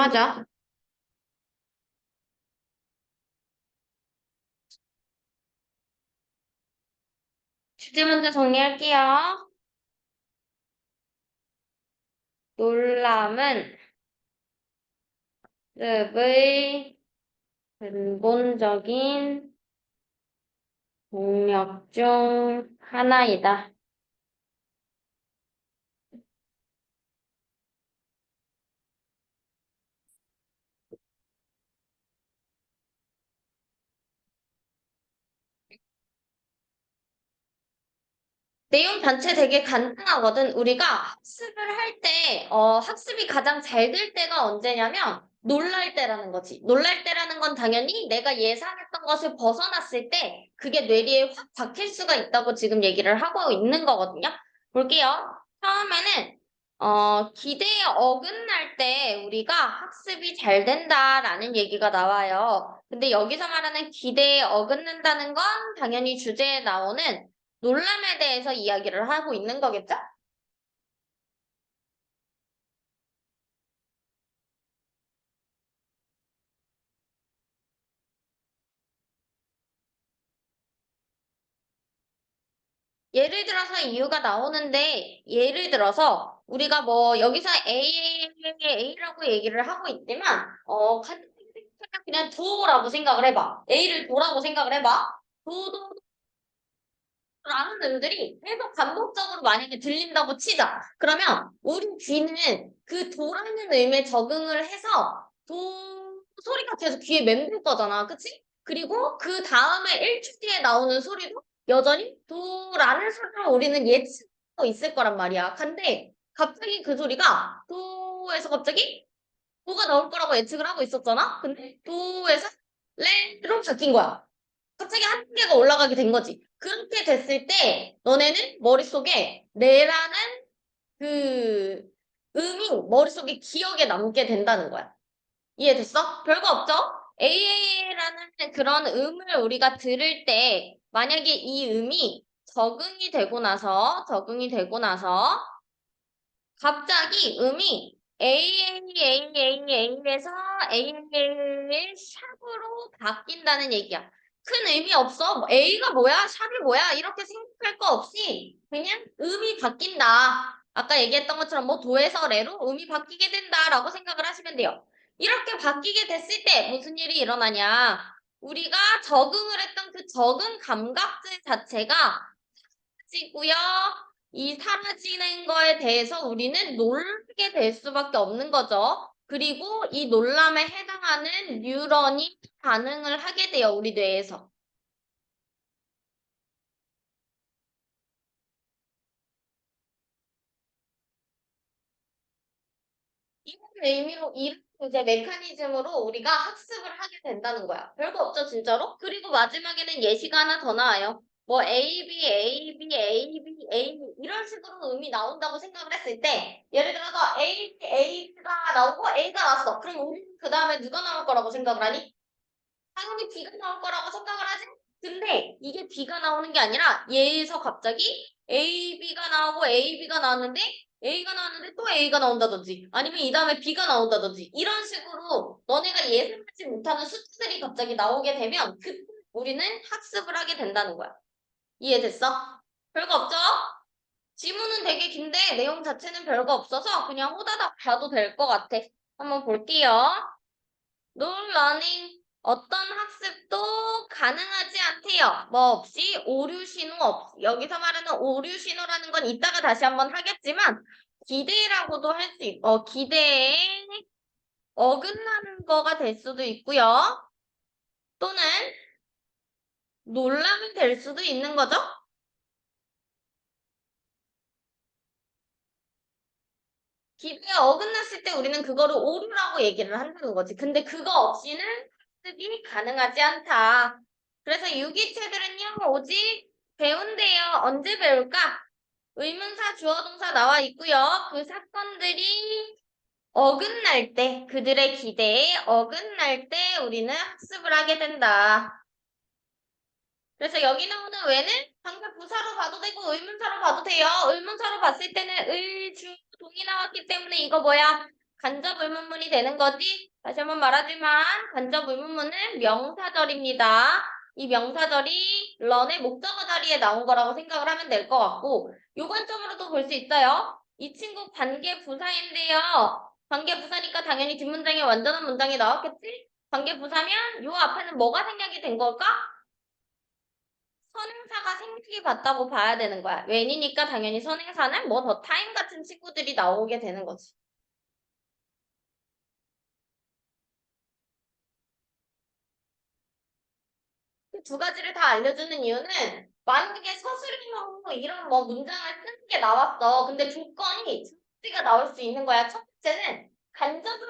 맞아. 주제 먼저 정리할게요. 놀람은 습의 근본적인 동력 중 하나이다. 내용 전체 되게 간단하거든. 우리가 학습을 할 때, 학습이 가장 잘 될 때가 언제냐면, 놀랄 때라는 거지. 놀랄 때라는 건 당연히 내가 예상했던 것을 벗어났을 때, 그게 뇌리에 확 박힐 수가 있다고 지금 얘기를 하고 있는 거거든요. 볼게요. 처음에는, 기대에 어긋날 때 우리가 학습이 잘 된다라는 얘기가 나와요. 근데 여기서 말하는 기대에 어긋는다는 건 당연히 주제에 나오는 놀람에 대해서 이야기를 하고 있는 거겠죠? 예를 들어서 이유가 나오는데, 예를 들어서 우리가 뭐 여기서 A라고 얘기를 하고 있지만, 그냥 도라고 생각을 해봐. A를 도라고 생각을 해봐. 도도 라는 음들이 계속 반복적으로 만약에 들린다고 치자. 그러면 우리 귀는 그 도라는 음에 적응을 해서 도 소리가 계속 귀에 맴돌 거잖아. 그치? 그리고 그 다음에 1초 뒤에 나오는 소리도 여전히 도라는 소리로 우리는 예측하고 있을 거란 말이야. 근데 갑자기 그 소리가 도에서 갑자기 도가 나올 거라고 예측을 하고 있었잖아. 근데 도에서 레로 바뀐 거야. 갑자기 한 단계가 올라가게 된 거지. 그렇게 됐을 때 너네는 머릿속에 내라는 그 음이 머릿속에 기억에 남게 된다는 거야. 이해됐어? 별거 없죠? AA라는 그런 음을 우리가 들을 때 만약에 이 음이 적응이 되고 나서 갑자기 음이 AAAAA에서 AAA의 샵으로 바뀐다는 얘기야. 큰 의미 없어. 뭐 A가 뭐야? 샵이 뭐야? 이렇게 생각할 거 없이 그냥 음이 바뀐다. 아까 얘기했던 것처럼 뭐 도에서 레로 음이 바뀌게 된다라고 생각을 하시면 돼요. 이렇게 바뀌게 됐을 때 무슨 일이 일어나냐? 우리가 적응을 했던 그 적응 감각들 자체가 사라지고요. 이 사라지는 거에 대해서 우리는 놀게 될 수밖에 없는 거죠. 그리고 이 놀람에 해당하는 뉴런이 반응을 하게 돼요, 우리 뇌에서. 이런 의미로, 이런 이제 메커니즘으로 우리가 학습을 하게 된다는 거야. 별거 없죠, 진짜로? 그리고 마지막에는 예시가 하나 더 나와요. 뭐 A, B, A, B, A, B, A, B 이런 식으로 음이 나온다고 생각을 했을 때 예를 들어서 A, A가 나오고 A가 나왔어. 그럼 우리 그 다음에 누가 나올 거라고 생각을 하니? 당연히 B가 나올 거라고 생각을 하지. 근데 이게 B가 나오는 게 아니라 얘에서 갑자기 A, B가 나오고 A, B가 나왔는데 A가 나왔는데 또 A가 나온다든지 아니면 이 다음에 B가 나온다든지 이런 식으로 너네가 예상하지 못하는 숫자들이 갑자기 나오게 되면 그 우리는 학습을 하게 된다는 거야. 이해됐어? 별거 없죠? 지문은 되게 긴데 내용 자체는 별거 없어서 그냥 호다닥 봐도 될 것 같아. 한번 볼게요. 롤러닝 어떤 학습도 가능하지 않대요. 뭐 없이 오류 신호 없. 여기서 말하는 오류 신호라는 건 이따가 다시 한번 하겠지만 기대라고도 할 수 있. 기대에 어긋나는 거가 될 수도 있고요. 또는 놀람이 될 수도 있는 거죠. 기대에 어긋났을 때 우리는 그거를 오류라고 얘기를 한다는 거지. 근데 그거 없이는 학습이 가능하지 않다. 그래서 유기체들은요, 오직 배운대요. 언제 배울까? 의문사, 주어동사 나와 있고요. 그 사건들이 어긋날 때, 그들의 기대에 어긋날 때 우리는 학습을 하게 된다. 그래서 여기 나오는 왜는 방금 부사로 봐도 되고 의문사로 봐도 돼요. 의문사로 봤을 때는 의, 주, 동이 나왔기 때문에 이거 뭐야? 간접 의문문이 되는 거지? 다시 한번 말하지만 간접 의문문은 명사절입니다. 이 명사절이 런의 목적어 자리에 나온 거라고 생각을 하면 될 것 같고 요 관점으로도 볼 수 있어요. 이 친구 관계부사인데요. 관계부사니까 당연히 뒷문장에 완전한 문장이 나왔겠지? 관계부사면 요 앞에는 뭐가 생략이 된 걸까? 선행사가 생략이 받다고 봐야 되는 거야. 웬이니까 당연히 선행사는 뭐 더 타임 같은 친구들이 나오게 되는 거지. 그 두 가지를 다 알려주는 이유는 만약에 서술형 이런 뭐 문장을 쓰는 게 나왔어. 근데 조건이 두 가지가 나올 수 있는 거야. 첫 번째는 간접을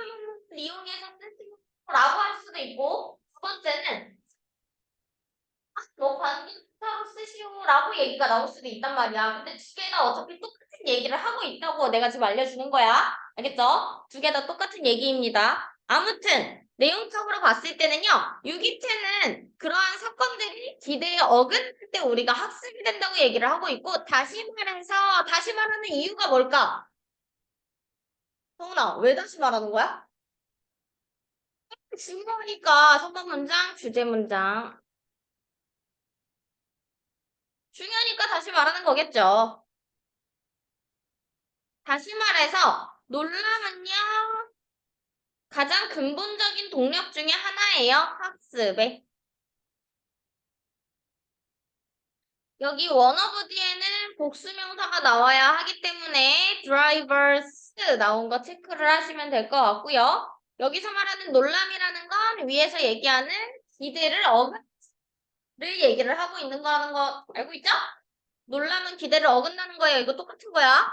이용해서 쓰라고 할 수도 있고 두 번째는 뭐 관계사로 쓰시오라고 얘기가 나올 수도 있단 말이야. 근데 두 개 다 어차피 똑같은 얘기를 하고 있다고 내가 지금 알려주는 거야. 알겠죠? 두 개 다 똑같은 얘기입니다. 아무튼 내용적으로 봤을 때는요. 유기체는 그러한 사건들이 기대에 어긋날 때 우리가 학습이 된다고 얘기를 하고 있고 다시 말하는 이유가 뭘까? 성훈아, 왜 다시 말하는 거야? 중요하니까 선박 문장, 주제 문장. 중요하니까 다시 말하는 거겠죠. 다시 말해서 놀람은요 가장 근본적인 동력 중에 하나예요. 학습에. 여기 원어브 뒤에는 복수명사가 나와야 하기 때문에 drivers 나온 거 체크를 하시면 될 것 같고요. 여기서 말하는 놀람이라는 건 위에서 얘기하는 기대를 어긋를 얘기를 하고 있는 거라는 거 알고 있죠? 놀람은 기대를 어긋나는 거예요. 이거 똑같은 거야.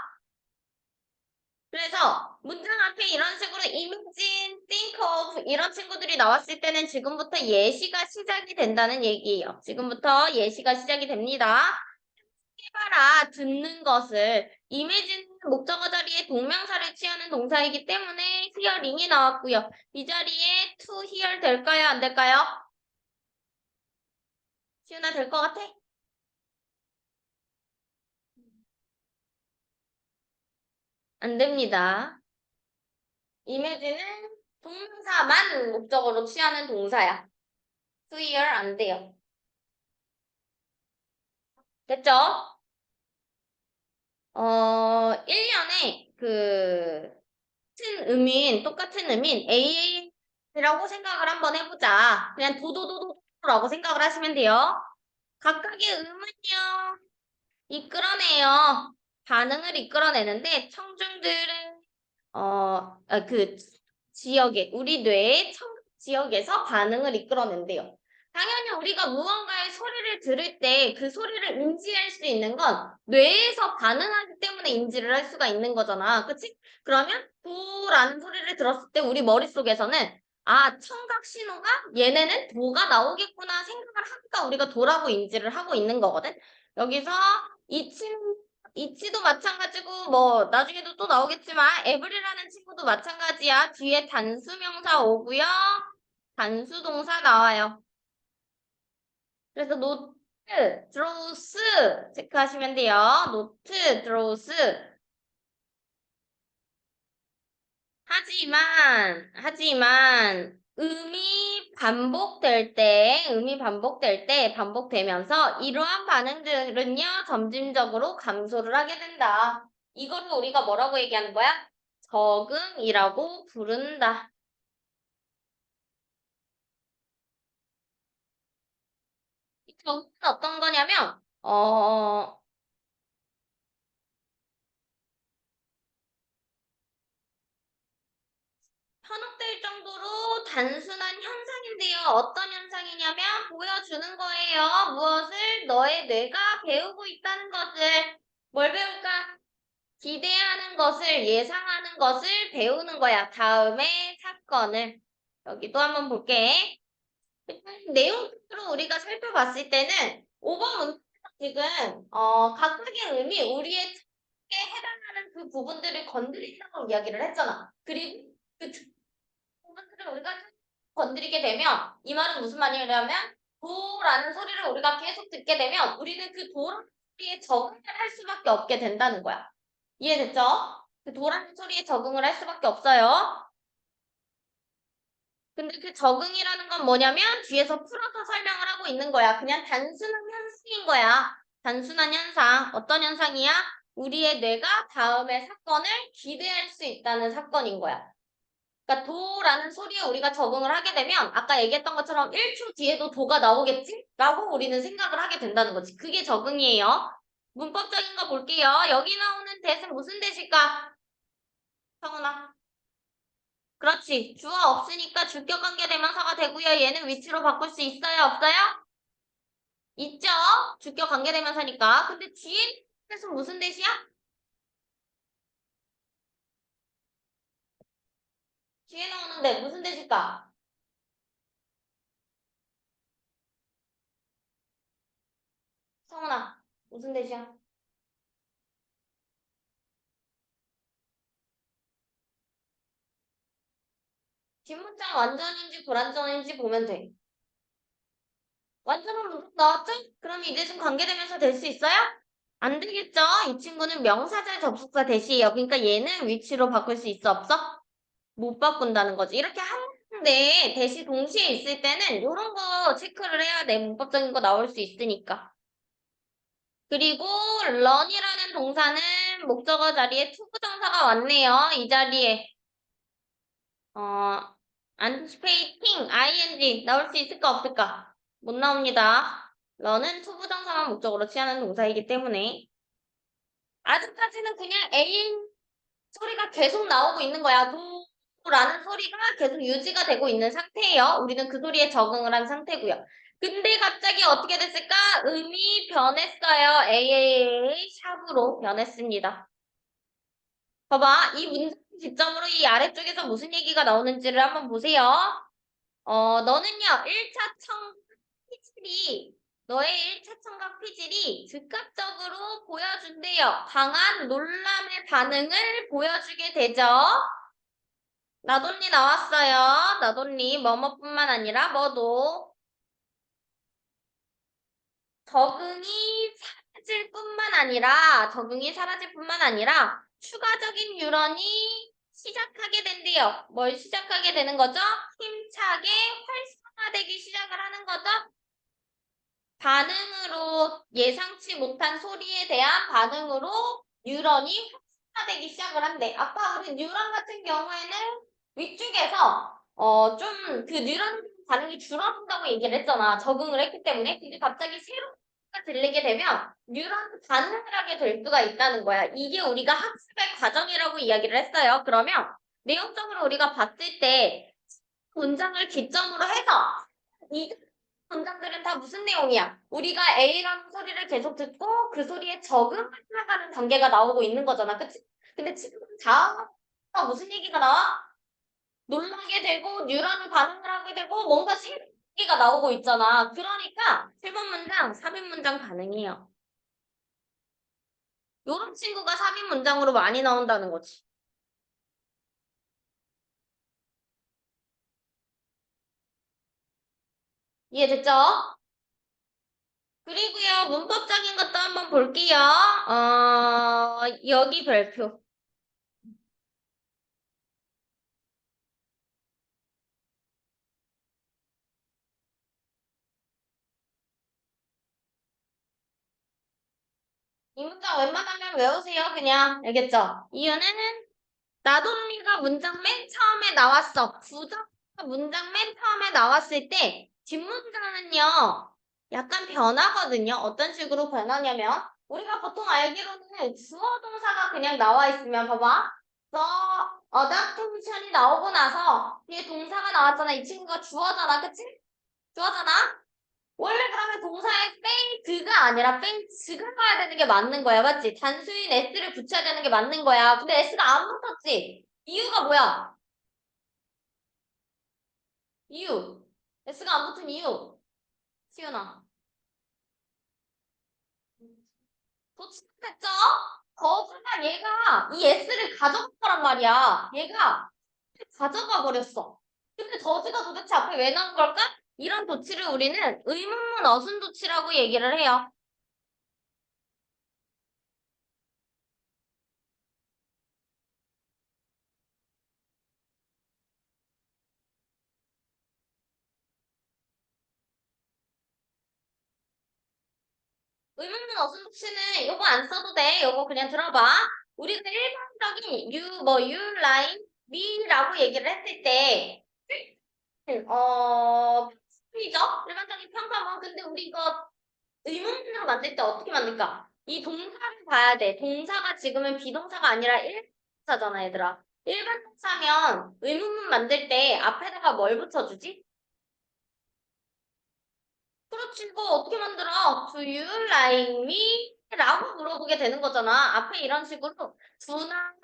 그래서 문장 앞에 이런 식으로 imagine, think of 이런 친구들이 나왔을 때는 지금부터 예시가 시작이 된다는 얘기예요. 지금부터 예시가 시작이 됩니다. 해봐라, 듣는 것을 imagine 목적어 자리에 동명사를 취하는 동사이기 때문에 hearing이 나왔고요. 이 자리에 to hear 될까요? 안 될까요? 시윤아 될 것 같아? 안 됩니다. image는 동사만 목적어로 취하는 동사야. to hear 안 돼요. 됐죠? 1년에 똑같은 음인 AA라고 생각을 한번 해보자. 그냥 도도도도라고 생각을 하시면 돼요. 각각의 음은요, 이끌어내요. 반응을 이끌어내는데, 청중들은, 그 지역에, 우리 뇌의 지역에서 반응을 이끌어낸대요. 당연히 우리가 무언가의 소리를 들을 때 그 소리를 인지할 수 있는 건 뇌에서 반응하기 때문에 인지를 할 수가 있는 거잖아. 그치? 그러면 도라는 소리를 들었을 때 우리 머릿속에서는 아, 청각 신호가 얘네는 도가 나오겠구나 생각을 하니까 우리가 도라고 인지를 하고 있는 거거든. 여기서 이치도 마찬가지고 뭐 나중에도 또 나오겠지만 에브리라는 친구도 마찬가지야. 뒤에 단수명사 오고요. 단수동사 나와요. 그래서 노트, 드로우스 체크하시면 돼요. 노트, 드로우스. 하지만 음이 반복될 때 반복되면서 이러한 반응들은요, 점진적으로 감소를 하게 된다. 이거를 우리가 뭐라고 얘기하는 거야? 적응이라고 부른다. 이 적응은 어떤 거냐면, 현혹될 정도로 단순한 현상인데요. 어떤 현상이냐면 보여주는 거예요. 무엇을 너의 뇌가 배우고 있다는 것을. 뭘 배울까? 기대하는 것을, 예상하는 것을 배우는 거야. 다음에 사건을. 여기도 한번 볼게. 내용적으로 우리가 살펴봤을 때는 5번 문제에서 지금 각각의 의미, 우리의 특에 해당하는 그 부분들을 건드린다고 이야기를 했잖아. 그리고 그 부분들을 우리가 건드리게 되면 이 말은 무슨 말이냐면 도라는 소리를 우리가 계속 듣게 되면 우리는 그 도라는 소리에 적응을 할 수밖에 없게 된다는 거야. 이해됐죠? 그 도라는 소리에 적응을 할 수밖에 없어요. 근데 그 적응이라는 건 뭐냐면 뒤에서 풀어서 설명을 하고 있는 거야. 그냥 단순한 현상인 거야. 단순한 현상. 어떤 현상이야? 우리의 뇌가 다음의 사건을 기대할 수 있다는 사건인 거야. 그러니까 도라는 소리에 우리가 적응을 하게 되면 아까 얘기했던 것처럼 1초 뒤에도 도가 나오겠지? 라고 우리는 생각을 하게 된다는 거지. 그게 적응이에요. 문법적인 거 볼게요. 여기 나오는 대은 무슨 대실까? 성훈아. 그렇지. 주어 없으니까 주격 관계대명사가 되고요. 얘는 위치로 바꿀 수 있어요? 없어요? 있죠. 주격 관계대명사니까. 근데 뒤에는 무슨 대시야? 뒤에 나오는데 무슨 대실까? 성훈아. 무슨 대시야? 뒷문장 완전인지 불완전인지 보면 돼. 완전한 문장 나왔죠? 그럼 이제 좀 관계대명사 될 수 있어요? 안 되겠죠? 이 친구는 명사절 접속사 대시예요. 그러니까 얘는 위치로 바꿀 수 있어 없어? 못 바꾼다는 거지. 이렇게 한데 대시 동시에 있을 때는 이런 거 체크를 해야 돼. 문법적인 거 나올 수 있으니까. 그리고 run이라는 동사는 목적어 자리에 투부정사가 왔네요. 이 자리에 어 anticipating ing 나올 수 있을까 없을까? 못 나옵니다. run은 투부정사만 목적으로 취하는 동사이기 때문에 아직까지는 그냥 A 소리가 계속 나오고 있는 거야. 도라는 소리가 계속 유지가 되고 있는 상태예요. 우리는 그 소리에 적응을 한 상태고요. 근데 갑자기 어떻게 됐을까? 음이 변했어요. AAA 샵으로 변했습니다. 봐봐. 이 문장 지점으로 이 아래쪽에서 무슨 얘기가 나오는지를 한번 보세요. 너는요, 1차 청각 피질이, 너의 1차 청각 피질이 즉각적으로 보여준대요. 강한 놀람의 반응을 보여주게 되죠. 나돈니 나왔어요. 나돈니 뭐뭐뿐만 아니라 뭐도 적응이 사라질 뿐만 아니라 추가적인 뉴런이 시작하게 된대요. 뭘 시작하게 되는 거죠? 힘차게 활성화되기 시작을 하는 거죠. 반응으로 예상치 못한 소리에 대한 반응으로 뉴런이 활성화되기 시작을 한대. 아까 우리 뉴런 같은 경우에는 위쪽에서 좀 그 뉴런 반응이 줄어든다고 얘기를 했잖아. 적응을 했기 때문에. 근데 갑자기 새로운 소리가 들리게 되면 뉴런 반응을 하게 될 수가 있다는 거야. 이게 우리가 학습의 과정이라고 이야기를 했어요. 그러면 내용적으로 우리가 봤을 때 문장을 기점으로 해서 이 문장들은 다 무슨 내용이야? 우리가 A라는 소리를 계속 듣고 그 소리에 적응을 해나가는 단계가 나오고 있는 거잖아. 그치? 근데 지금 다음 무슨 얘기가 나와? 놀라게 되고 뉴런을 반응을 하게 되고 뭔가 신기가 나오고 있잖아. 그러니까 7번 문장, 4인 문장 가능해요. 요런 친구가 4인 문장으로 많이 나온다는 거지. 이해됐죠? 그리고요, 문법적인 것도 한번 볼게요. 여기 별표. 이 문장 웬만하면 외우세요. 그냥. 알겠죠? 이유는 나돈니가 문장 맨 처음에 나왔어. 부정가 문장 맨 처음에 나왔을 때 뒷문장은요. 약간 변하거든요. 어떤 식으로 변하냐면 우리가 보통 알기로는 주어 동사가 그냥 나와 있으면 봐봐. 어답테이션이 나오고 나서 뒤에 동사가 나왔잖아. 이 친구가 주어잖아. 그치? 주어잖아. 원래 그러면 동사에 페이드가 아니라 페이즈가 가야 되는 게 맞는 거야. 맞지? 단수인 s를 붙여야 되는 게 맞는 거야. 근데 s가 안 붙었지? 이유가 뭐야? 이유. s가 안 붙은 이유. 시윤아. 도착했죠? 거기가 얘가 이 s를 가져간 거란 말이야. 얘가 가져가 버렸어. 근데 저지가 도대체 앞에 왜 나온 걸까? 이런 도치를 우리는 의문문 어순 도치라고 얘기를 해요. 의문문 어순도치는 요거 안 써도 돼. 요거 그냥 들어봐. 우리가 일반적인 you like me라고 얘기를 했을 때, 이죠? 일반적인 평가문. 근데 우리 이거 의문문으로 만들 때 어떻게 만들까? 이 동사를 봐야 돼. 동사가 지금은 비동사가 아니라 일반동사잖아, 얘들아. 일반 동사면 의문문 만들 때 앞에다가 뭘 붙여주지? 그렇지, 이거 어떻게 만들어? Do you like me? 라고 물어보게 되는 거잖아. 앞에 이런 식으로 do나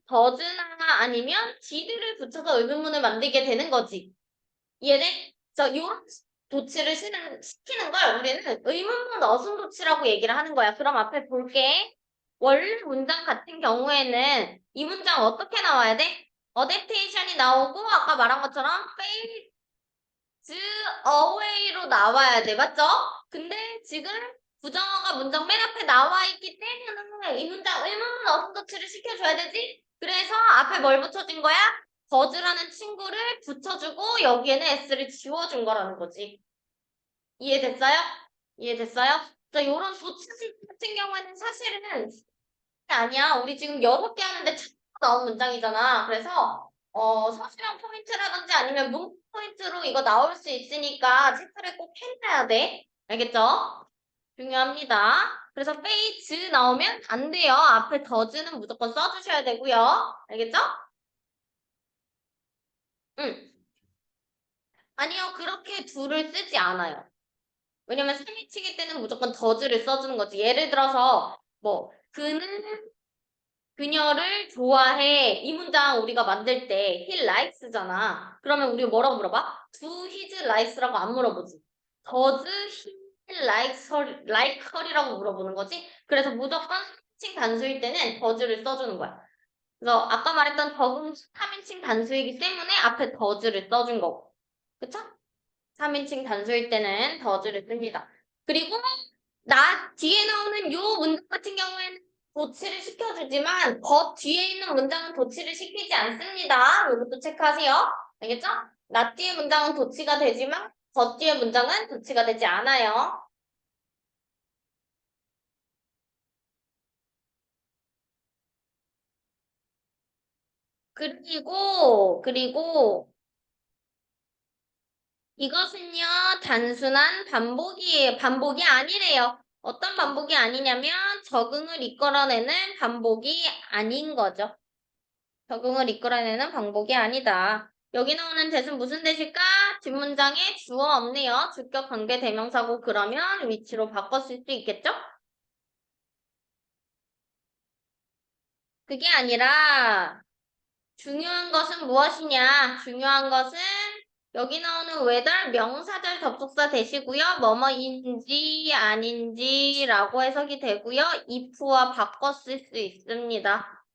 does나 아니면 did를 붙여서 의문문을 만들게 되는 거지. 이해돼? 요런 도치를 시키는 걸 우리는 의문문 어순 도치라고 얘기를 하는 거야. 그럼 앞에 볼게. 원래 문장 같은 경우에는 이 문장 어떻게 나와야 돼? 어댑테이션이 나오고 아까 말한 것처럼 fade away로 나와야 돼. 맞죠? 근데 지금 부정어가 문장 맨 앞에 나와 있기 때문에 이 문장 의문문 어순 도치를 시켜줘야 되지? 그래서 앞에 뭘 붙여준 거야? 더즈라는 친구를 붙여주고 여기에는 s를 지워준 거라는 거지. 이해됐어요? 이해됐어요? 자, 요런 조치식 같은 경우에는 사실은 아니야. 우리 지금 6개 하는데 자꾸 나온 문장이잖아. 그래서 서술형 포인트라든지 아니면 문법 포인트로 이거 나올 수 있으니까 체크를 꼭 해놔야 돼. 알겠죠? 중요합니다. 그래서 페이즈 나오면 안 돼요. 앞에 더즈는 무조건 써주셔야 되고요. 알겠죠? 응. 아니요, 그렇게 둘을 쓰지 않아요. 왜냐면 3인칭일 때는 무조건 더즈를 써주는 거지. 예를 들어서 뭐 그는 그녀를 좋아해. 이 문장 우리가 만들 때 he likes잖아. 그러면 우리 뭐라고 물어봐? Do his likes라고 안 물어보지. Does he like her이라고 물어보는 거지. 그래서 무조건 3인칭 단수일 때는 does를 써주는 거야. 그래서 아까 말했던 적응 3인칭 단수이기 때문에 앞에 does를 써준 거고. 그쵸? 3인칭 단수일 때는 더즈를 씁니다. 그리고 뒤에 나오는 요 문장 같은 경우에는 도치를 시켜주지만 더 뒤에 있는 문장은 도치를 시키지 않습니다. 이것도 체크하세요. 알겠죠? 나 뒤에 문장은 도치가 되지만 더 뒤에 문장은 도치가 되지 않아요. 그리고 이것은요, 단순한 반복이 아니래요. 어떤 반복이 아니냐면 적응을 이끌어내는 반복이 아닌 거죠. 적응을 이끌어내는 방법이 아니다. 여기 나오는 대은 무슨 대실까? 뒷문장에 주어 없네요. 주격 관계 대명사고 그러면 위치로 바꿨을 수 있겠죠? 그게 아니라 중요한 것은 무엇이냐? 중요한 것은 여기 나오는 whether 명사절 접속사 대시고요. 뭐뭐인지 아닌지라고 해석이 되고요. if와 바꿨을 수 있습니다.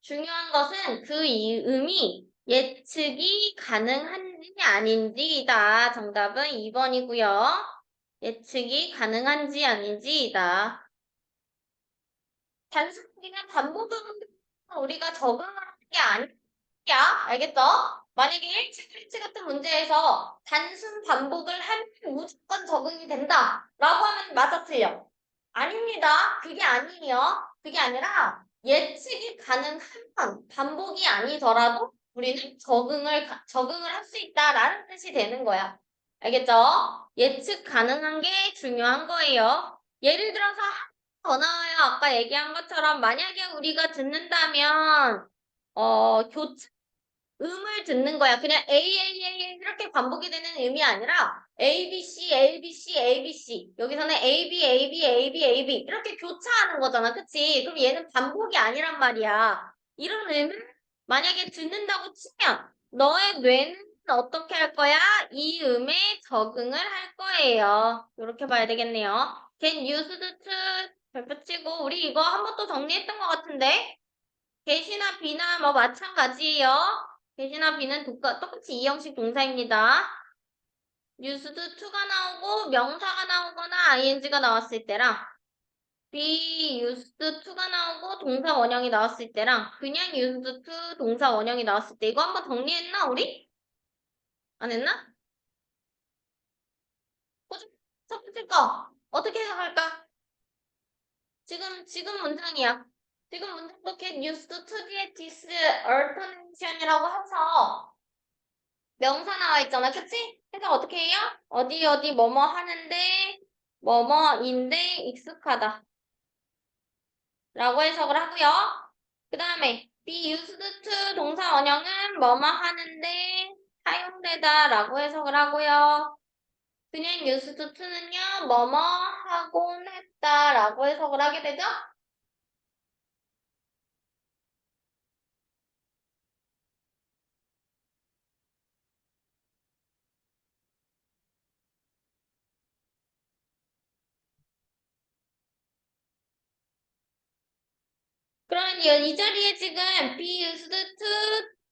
중요한 것은 그 이음이 예측이 가능한지 아닌지이다. 정답은 2번이고요. 예측이 가능한지 아닌지이다. 단순히는 반복은 우리가 적응하는 게 아니야. 알겠죠? 만약에 일치 같은 문제에서 단순 반복을 하면 무조건 적응이 된다. 라고 하면 맞아 틀려. 아닙니다. 그게 아니에요. 그게 아니라 예측이 가능한 반복이 아니더라도 우리는 적응을 할 수 있다라는 뜻이 되는 거야. 알겠죠? 예측 가능한 게 중요한 거예요. 예를 들어서 더 나와요. 아까 얘기한 것처럼 만약에 우리가 듣는다면 교차 음을 듣는 거야. 그냥 A, A, A 이렇게 반복이 되는 음이 아니라 A, B, C, A, B, C, A, B, C. 여기서는 A, B, A, B, A, B, A, B 이렇게 교차하는 거잖아. 그치? 그럼 얘는 반복이 아니란 말이야. 이런 음을 만약에 듣는다고 치면 너의 뇌는 어떻게 할 거야? 이 음에 적응을 할 거예요. 이렇게 봐야 되겠네요. Can used to 별표 치고 우리 이거 한 번 또 정리했던 것 같은데 get이나 be나 뭐 마찬가지예요. get이나 be는 똑같이 이형식 동사입니다. used to가 나오고 명사가 나오거나 ing가 나왔을 때랑 be used to가 나오고 동사 원형이 나왔을 때랑 그냥 used to 동사 원형이 나왔을 때 이거 한번 정리했나 우리? 안 했나? 호주 첫 번째 거 어떻게 해석할까? 지금 문장이야. 지금 문장도 get used to the this alternation이라고 해서 명사 나와 있잖아. 그치? 해석 어떻게 해요? 어디 어디 뭐뭐 하는데 뭐뭐인데 익숙하다 라고 해석을 하고요. 그 다음에 be used to 동사 원형은 뭐뭐 하는데 사용되다 라고 해석을 하고요. 그냥 used to는요 뭐뭐 하곤 했다 라고 해석을 하게 되죠. 그러면 이 자리에 지금 be used to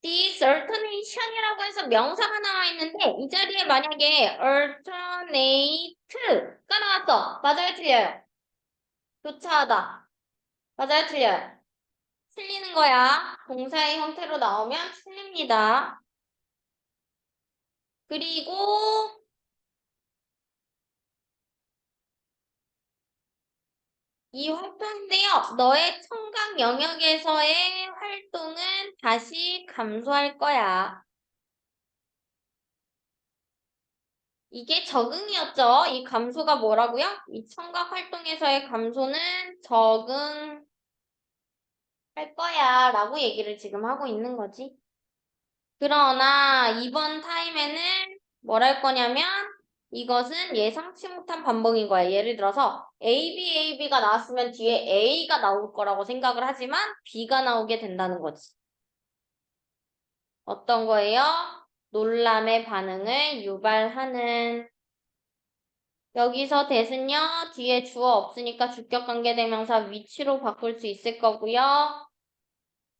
this alternation이라고 해서 명사가 나와 있는데 이 자리에 만약에 alternate가 나왔어. 맞아요, 틀려요? 교차하다. 맞아요, 틀려요? 틀리는 거야. 동사의 형태로 나오면 틀립니다. 그리고 이 활동인데요. 너의 청각 영역에서의 활동은 다시 감소할 거야. 이게 적응이었죠. 이 감소가 뭐라고요? 이 청각 활동에서의 감소는 적응할 거야 라고 얘기를 지금 하고 있는 거지. 그러나 이번 타임에는 뭘 할 거냐면 이것은 예상치 못한 반복인 거야. 예를 들어서 AB가 나왔으면 뒤에 A가 나올 거라고 생각을 하지만 B가 나오게 된다는 거지. 어떤 거예요? 놀람의 반응을 유발하는. 여기서 대신요 뒤에 주어 없으니까 주격 관계대명사 위치로 바꿀 수 있을 거고요.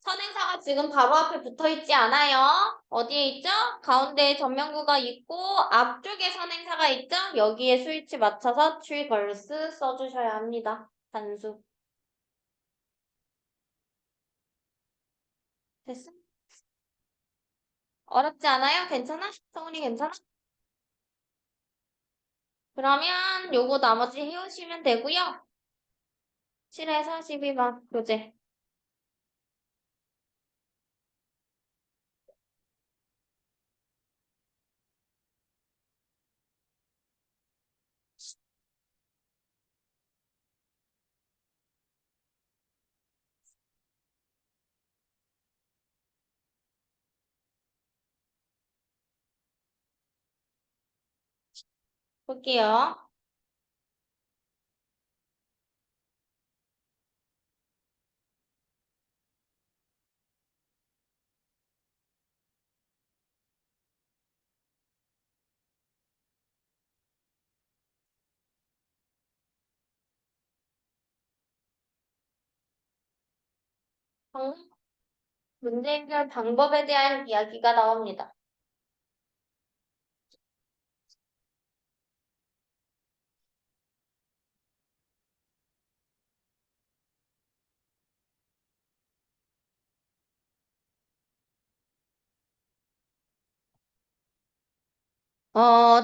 선행사가 지금 바로 앞에 붙어 있지 않아요? 어디에 있죠? 가운데에 전명구가 있고 앞쪽에 선행사가 있죠? 여기에 스위치 맞춰서 tree girls 써주셔야 합니다. 단수. 됐어? 어렵지 않아요? 괜찮아? 성훈이 괜찮아? 그러면 요거 나머지 해오시면 되고요. 7에서 12번 교재. 볼게요. 문제 해결 방법에 대한 이야기가 나옵니다.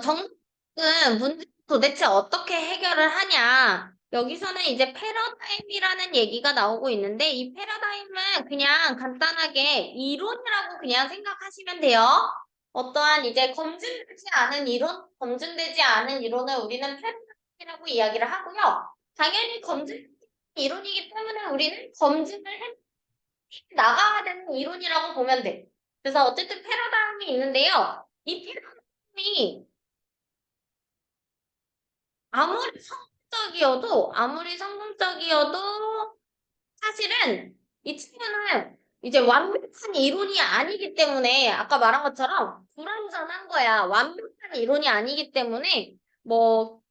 정답은 문제 도대체 어떻게 해결을 하냐. 여기서는 이제 패러다임이라는 얘기가 나오고 있는데 이 패러다임은 그냥 간단하게 이론이라고 그냥 생각하시면 돼요. 어떠한 이제 검증되지 않은 이론, 검증되지 않은 이론을 우리는 패러다임이라고 이야기를 하고요. 당연히 검증 이론이기 때문에 우리는 검증을 해 나가야 되는 이론이라고 보면 돼. 그래서 어쨌든 패러다임이 있는데요. 이 패러다임이 아무리 성공적이어도 사실은 이 친구는 이제 완벽한 이론이 아니기 때문에 아까 말한 것처럼 불완전한 거야. 완벽한 이론이 아니기 때문에 뭐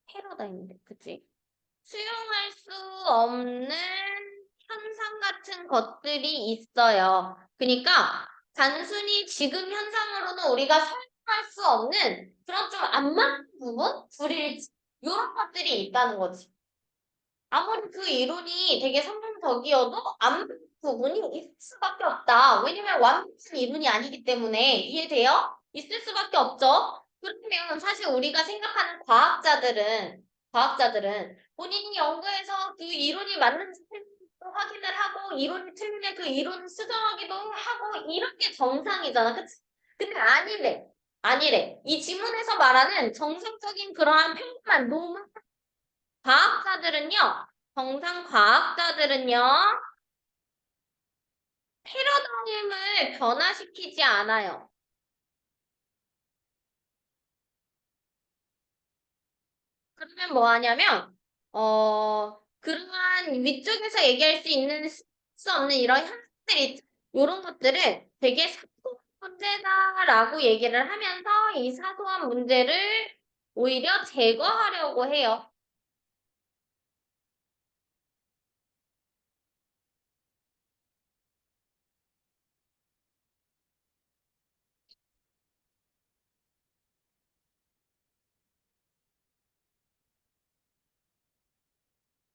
패러다임인데, 그치? 수용할 수 없는 현상 같은 것들이 있어요. 그러니까 단순히 지금 현상으로는 우리가 설명할 수 없는 그런 좀 안 맞는 부분, 불일치 이런 것들이 있다는 거지. 아무리 그 이론이 되게 성공적이어도 안 맞는 부분이 있을 수밖에 없다. 왜냐면 완벽한 이론이 아니기 때문에 이해돼요? 있을 수밖에 없죠. 그러면 사실 우리가 생각하는 과학자들은 본인이 연구해서 그 이론이 맞는지 확인을 하고 이론이 틀리면 그 이론을 수정하기도 하고 이런 게 정상이잖아. 그치? 근데 아니래. 아니래. 이 지문에서 말하는 정상적인 그러한 평범한 노무 과학자들은요. 정상 과학자들은요. 패러다임을 변화시키지 않아요. 그러면 뭐 하냐면, 그러한 위쪽에서 얘기할 수 없는 이런 현상들이, 이런 것들을 되게 사소한 문제다라고 얘기를 하면서 이 사소한 문제를 오히려 제거하려고 해요.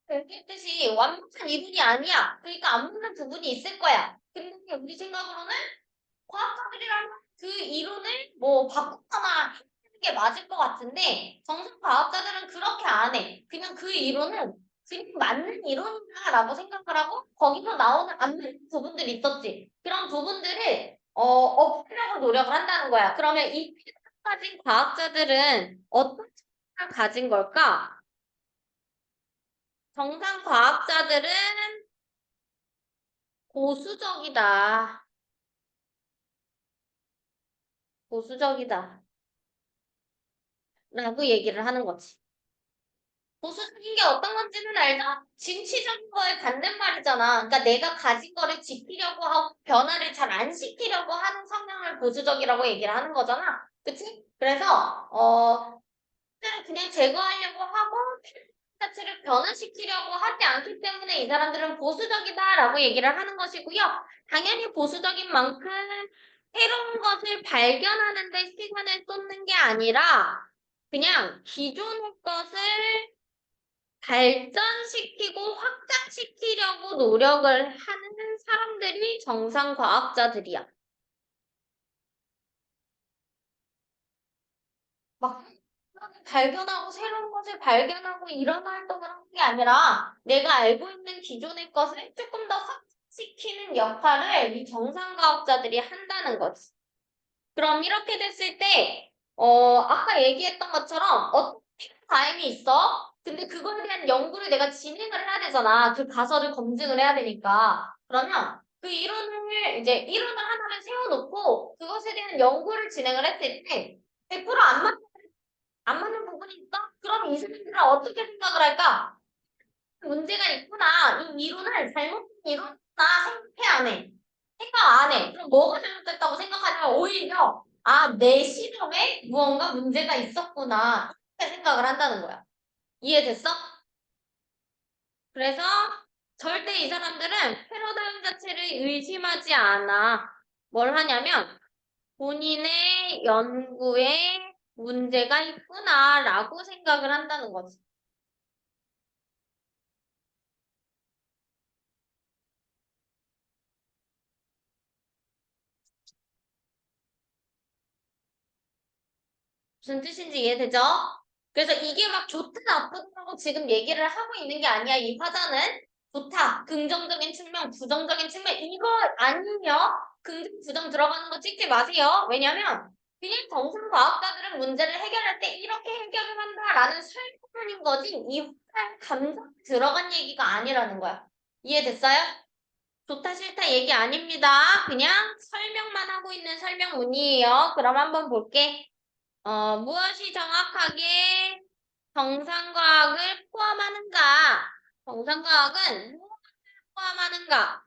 그 뜻이 완벽한 이론이 아니야. 그러니까 안 맞는 부분이 있을 거야. 근데 우리 생각으로는 과학자들이라면 그 이론을 뭐 바꾸거나 하는 게 맞을 것 같은데 정상 과학자들은 그렇게 안 해. 그냥 그 이론은 그냥 맞는 이론이다라고 생각을 하고 거기서 나오는 안 맞는 부분들이 있었지. 그런 부분들을 없애려고 노력을 한다는 거야. 그러면 이 가진 과학자들은 어떤 생각을 가진 걸까? 정상 과학자들은 보수적이다. 보수적이다. 라고 얘기를 하는 거지. 보수적인 게 어떤 건지는 알죠? 진취적인 거에 반대말이잖아. 그러니까 내가 가진 거를 지키려고 하고 변화를 잘 안 시키려고 하는 성향을 보수적이라고 얘기를 하는 거잖아. 그치? 그래서 그냥 제거하려고 하고 자체를 변화시키려고 하지 않기 때문에 이 사람들은 보수적이다라고 얘기를 하는 것이고요. 당연히 보수적인 만큼 새로운 것을 발견하는 데 시간을 쏟는 게 아니라 그냥 기존의 것을 발전시키고 확장시키려고 노력을 하는 사람들이 정상 과학자들이야. 막 발견하고 새로운 것을 발견하고 이런 활동을 하는 게 아니라 내가 알고 있는 기존의 것을 조금 더 확장시키는 역할을 이 정상 과학자들이 한다는 거지. 그럼 이렇게 됐을 때, 아까 얘기했던 것처럼 어떤 다임이 있어? 근데 그거에 대한 연구를 내가 진행을 해야 되잖아. 그 가설을 검증을 해야 되니까. 그러면 그 이론을 하나를 세워놓고 그것에 대한 연구를 진행을 했을 때 100%안 맞는 부분이 있어? 그럼 이 사람들은 어떻게 생각을 할까? 문제가 있구나. 이 이론을 잘못된 이론이구나. 생각 안 해. 생각 안 해. 그럼 뭐가 잘못됐다고 생각하냐면 오히려 내 실험에 무언가 문제가 있었구나. 이렇게 생각을 한다는 거야. 이해됐어? 그래서 절대 이 사람들은 패러다임 자체를 의심하지 않아. 뭘 하냐면 본인의 연구에 문제가 있구나라고 생각을 한다는 거지. 무슨 뜻인지 이해되죠? 그래서 이게 막 좋다 나쁘다고 지금 얘기를 하고 있는 게 아니야. 이 화자는 좋다, 긍정적인 측면, 부정적인 측면 이거 아니면 긍정, 부정 들어가는 거 찍지 마세요. 왜냐면 그냥 정상 과학자들은 문제를 해결할 때 이렇게 해결을 한다라는 설명인 거지 이 화자의 감정 들어간 얘기가 아니라는 거야. 이해됐어요? 좋다 싫다 얘기 아닙니다. 그냥 설명만 하고 있는 설명문이에요. 그럼 한번 볼게. 무엇이 정확하게 정상과학을 포함하는가? 정상과학은 무엇을 포함하는가?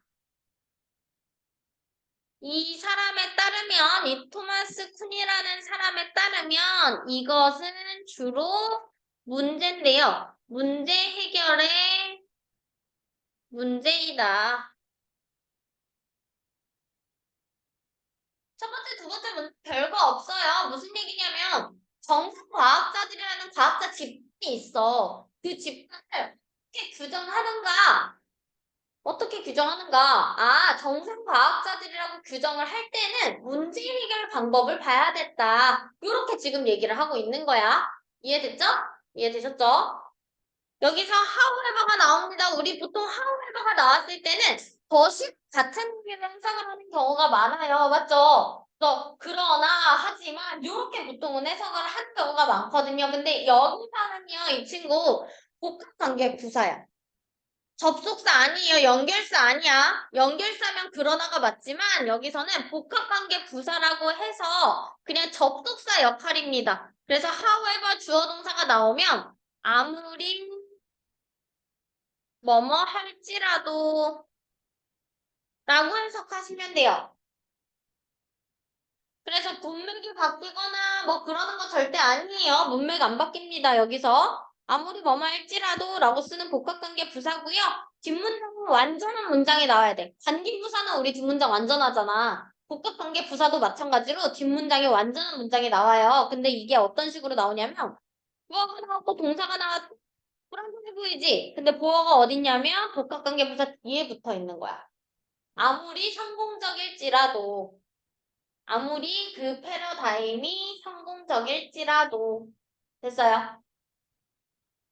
이 사람에 따르면, 이 토마스 쿤이라는 사람에 따르면 이것은 주로 문제인데요. 문제 해결의 문제이다. 첫 번째, 두 번째 별거 없어요. 무슨 얘기냐면 정상과학자들이라는 과학자 집단이 있어. 그 집단을 어떻게 규정하는가? 어떻게 규정하는가? 아, 정상과학자들이라고 규정을 할 때는 문제 해결 방법을 봐야 됐다. 이렇게 지금 얘기를 하고 있는 거야. 이해됐죠? 이해되셨죠? 여기서 however가 나옵니다. 우리 보통 however가 나왔을 때는 거식 같은 해석을 하는 경우가 많아요. 맞죠? 그러나 하지만 이렇게 보통은 해석을 하는 경우가 많거든요. 근데 여기서는요, 이 친구 복합관계 부사야. 접속사 아니에요. 연결사 아니야. 연결사면 그러나가 맞지만 여기서는 복합관계 부사라고 해서 그냥 접속사 역할입니다. 그래서 however 주어 동사가 나오면 아무리 뭐뭐 할지라도 라고 해석하시면 돼요. 그래서 문맥이 바뀌거나 뭐 그러는 거 절대 아니에요. 문맥 안 바뀝니다. 여기서 아무리 뭐뭐 할지라도 라고 쓰는 복합관계 부사고요. 뒷문장은 완전한 문장이 나와야 돼. 관계부사는 우리 뒷문장 완전하잖아. 복합관계 부사도 마찬가지로 뒷문장이 완전한 문장이 나와요. 근데 이게 어떤 식으로 나오냐면 보어가 나왔고 동사가 나왔고 불완전해 보이지? 근데 보어가 어딨냐면 복합관계 부사 뒤에 붙어 있는 거야. 아무리 성공적일지라도 아무리 그 패러다임이 성공적일지라도 됐어요.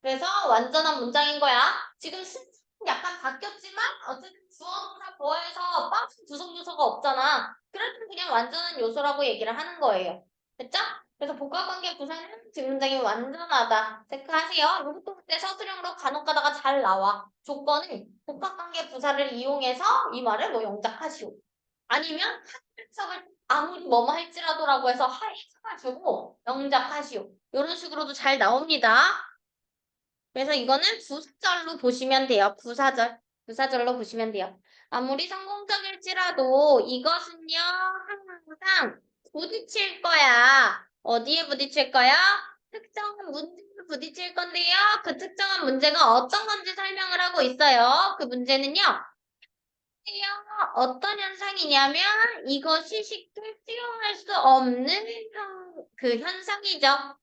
그래서 완전한 문장인 거야. 지금 스는 약간 바뀌었지만 어쨌든 주어동사 보어에서 빠진 구성 요소가 없잖아. 그럴 때 그냥 완전한 요소라고 얘기를 하는 거예요. 됐죠? 그래서 복합관계 부사는 뒷문장이 완전하다. 체크하세요. 이것도 그때 서술형으로 간혹 가다가 잘 나와. 조건은 복합관계 부사를 이용해서 이 말을 뭐 영작하시오. 아니면 해석을 아무리 뭐뭐 할지라도라고 해서 해석을 주고 영작하시오. 이런 식으로도 잘 나옵니다. 그래서 이거는 부사절로 보시면 돼요. 부사절. 부사절로 보시면 돼요. 아무리 성공적일지라도 이것은요, 항상 부딪힐 거야. 어디에 부딪힐 거야? 특정한 문제에 부딪힐 건데요. 그 특정한 문제가 어떤 건지 설명을 하고 있어요. 그 문제는요, 어떤 현상이냐면 이것이 쉽게 수용할 수 없는 그 현상이죠.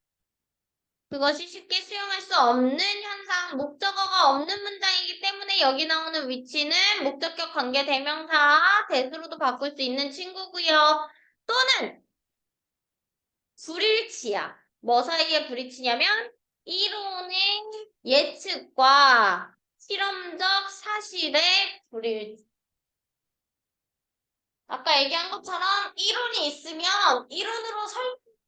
그것이 쉽게 수용할 수 없는 현상, 목적어가 없는 문장이기 때문에 여기 나오는 위치는 목적격 관계 대명사, 대수로도 바꿀 수 있는 친구고요. 또는 불일치야. 뭐 사이에 불일치냐면 이론의 예측과 실험적 사실의 불일치. 아까 얘기한 것처럼 이론이 있으면 이론으로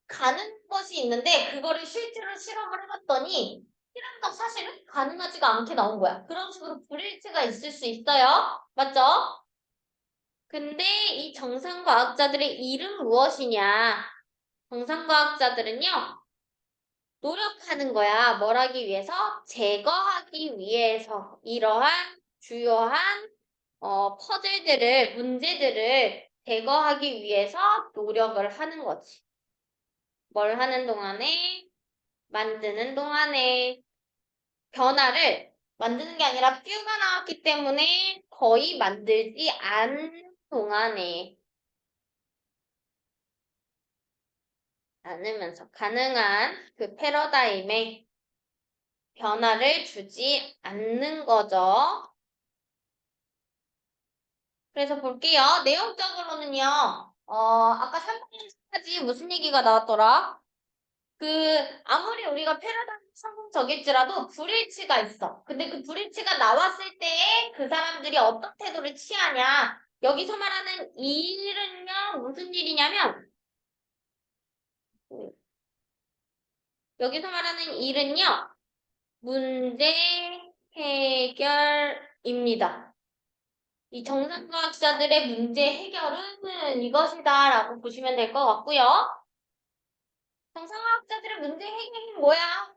가는 것이 있는데 그거를 실제로 실험을 해봤더니 실험적 사실은 가능하지가 않게 나온 거야. 그런 식으로 불일치가 있을 수 있어요. 맞죠? 근데 이 정상과학자들의 일은 무엇이냐? 정상과학자들은요, 노력하는 거야. 뭘 하기 위해서? 제거하기 위해서 이러한 주요한 퍼즐들을, 문제들을 제거하기 위해서 노력을 하는 거지. 뭘 하는 동안에? 만드는 동안에 변화를 만드는 게 아니라 뷰가 나왔기 때문에 거의 만들지 않는 동안에 않으면서 가능한 그 패러다임에 변화를 주지 않는 거죠. 그래서 볼게요. 내용적으로는요. 아까 3번까지 무슨 얘기가 나왔더라? 아무리 우리가 패러다임 성공적일지라도 불일치가 있어. 근데 그 불일치가 나왔을 때 그 사람들이 어떤 태도를 취하냐. 여기서 말하는 이 일은요, 무슨 일이냐면, 여기서 말하는 일은요, 문제 해결입니다. 이 정상과학자들의 문제 해결은 이것이다라고 보시면 될 것 같고요. 정상과학자들의 문제 해결이 뭐야?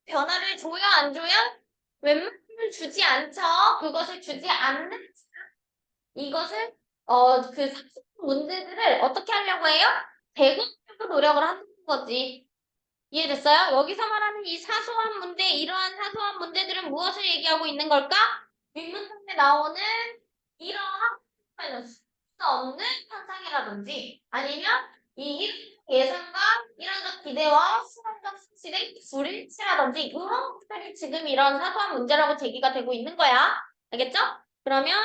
변화를 줘요, 안 줘요? 웬만하면 주지 않죠. 그것을 주지 않는 이것을 그 사소한 문제들을 어떻게 하려고 해요? 대응하려고 노력을 하는 거지. 이해됐어요? 여기서 말하는 이 사소한 문제, 이러한 사소한 문제들은 무엇을 얘기하고 있는 걸까? 윗문장에 나오는 이러한 수 없는 현상이라든지 아니면 이 예상과 이런적 기대와 수학적 사실의 불일치라든지 이런 것들이 지금 이런 사소한 문제라고 제기가 되고 있는 거야. 알겠죠? 그러면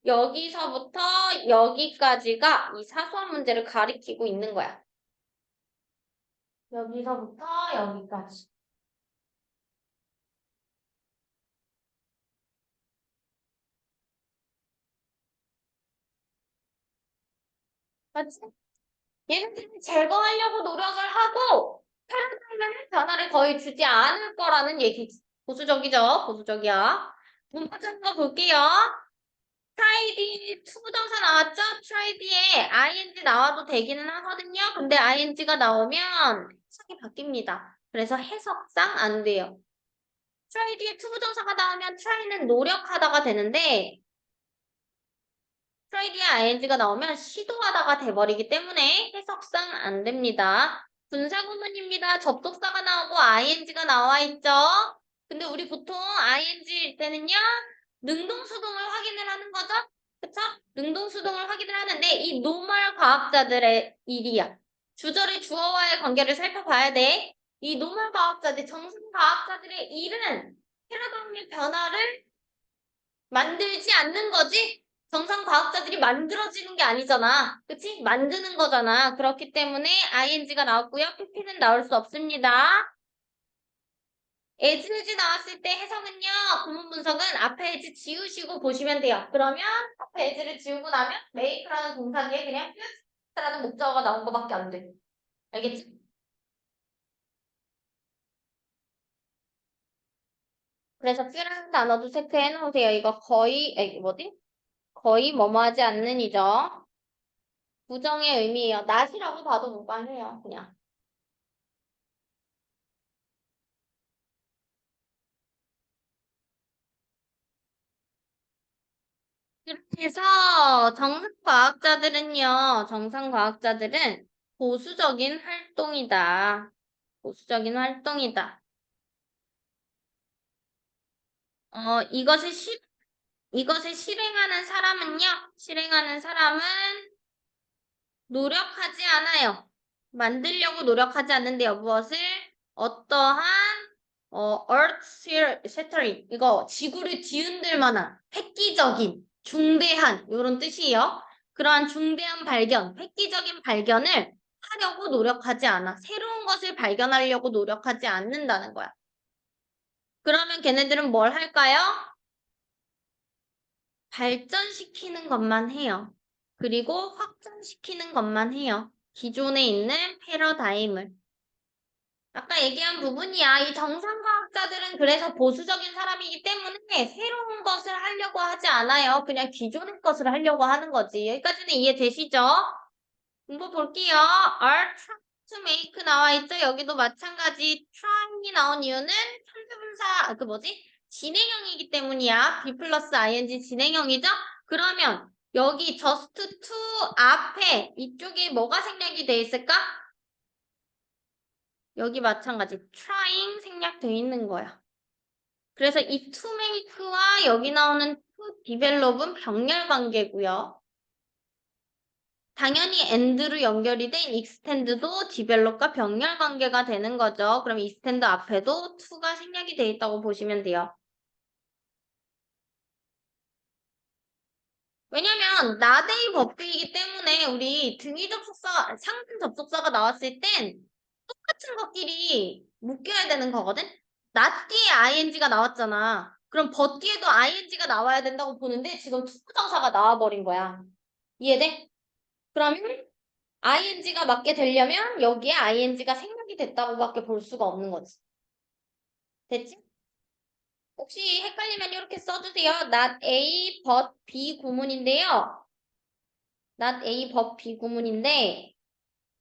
여기서부터 여기까지가 이 사소한 문제를 가리키고 있는 거야. 여기서부터 여기까지. 맞지? 얘네들이 제거하려고 노력을 하고 패러다임에는 변화를 거의 주지 않을 거라는 얘기지. 보수적이죠? 보수적이야. 문법 거 볼게요. try 투부정사 나왔죠? try 에 ing 나와도 되기는 하거든요. 근데 ing가 나오면 해석이 바뀝니다. 그래서 해석상 안 돼요. try 뒤에 투부정사가 나오면 try는 노력하다가 되는데 try 뒤에 ing가 나오면 시도하다가 돼버리기 때문에 해석상 안 됩니다. 분사구문입니다. 접속사가 나오고 ing가 나와 있죠? 근데 우리 보통 ing일 때는요. 능동수동을 확인을 하는 거죠? 그쵸? 능동수동을 확인을 하는데 이 노멀 과학자들의 일이야. 주절의 주어와의 관계를 살펴봐야 돼. 이 노멀 과학자들, 정신 과학자들의 일은 패러다임의 변화를 만들지 않는 거지? 정상 과학자들이 만들어지는 게 아니잖아. 그치? 만드는 거잖아. 그렇기 때문에 ing가 나왔고요. pp는 나올 수 없습니다. as 나왔을 때 해석은요. 구문 분석은 앞에 as 지우시고 보시면 돼요. 그러면 앞에 as를 지우고 나면 make라는 동사 뒤에 그냥 라는 목적어가 나온 거밖에 안 돼. 알겠지? 그래서 뷰라는 단어도 체크해 놓으세요. 이거 거의 뭐지? 거의 뭐뭐 하지 않는 이죠. 부정의 의미예요. not이라고 봐도 무관해요. 그냥. 이렇게 해서 정상과학자들은 보수적인 활동이다. 보수적인 활동이다. 이것을 실행하는 사람은요, 실행하는 사람은 노력하지 않아요. 만들려고 노력하지 않는데요. 무엇을? 어떠한, earth shattering, 이거 지구를 뒤흔들 만한 획기적인, 중대한, 이런 뜻이에요. 그러한 중대한 발견, 획기적인 발견을 하려고 노력하지 않아. 새로운 것을 발견하려고 노력하지 않는다는 거야. 그러면 걔네들은 뭘 할까요? 발전시키는 것만 해요. 그리고 확장시키는 것만 해요. 기존에 있는 패러다임을. 아까 얘기한 부분이야. 이 정상과학자들은 그래서 보수적인 사람이기 때문에 새로운 것을 하려고 하지 않아요. 그냥 기존의 것을 하려고 하는 거지. 여기까지는 이해되시죠? 공부 볼게요. are trying to make 나와 있죠? 여기도 마찬가지 trying이 나온 이유는 현재분사, 그 뭐지? 진행형이기 때문이야. be 플러스 ing 진행형이죠? 그러면 여기 just to 앞에 이쪽에 뭐가 생략이 돼 있을까? 여기 마찬가지 trying 생략돼 있는 거야. 그래서 이 to make와 여기 나오는 to develop은 병렬 관계고요. 당연히 and로 연결이 된 extend도 develop과 병렬 관계가 되는 거죠. 그럼 extend 앞에도 to가 생략이 돼 있다고 보시면 돼요. 왜냐면 나데이 법규이기 때문에 우리 등위 접속사, 상등 접속사가 나왔을 땐 똑같은 것끼리 묶여야 되는 거거든? not 뒤에 ing가 나왔잖아. 그럼 but 뒤에도 ing가 나와야 된다고 보는데 지금 투부정사가 나와버린 거야. 이해돼? 그러면 ing가 맞게 되려면 여기에 ing가 생략이 됐다고밖에 볼 수가 없는 거지. 됐지? 혹시 헷갈리면 이렇게 써주세요. not A but B 구문인데요. not A but B 구문인데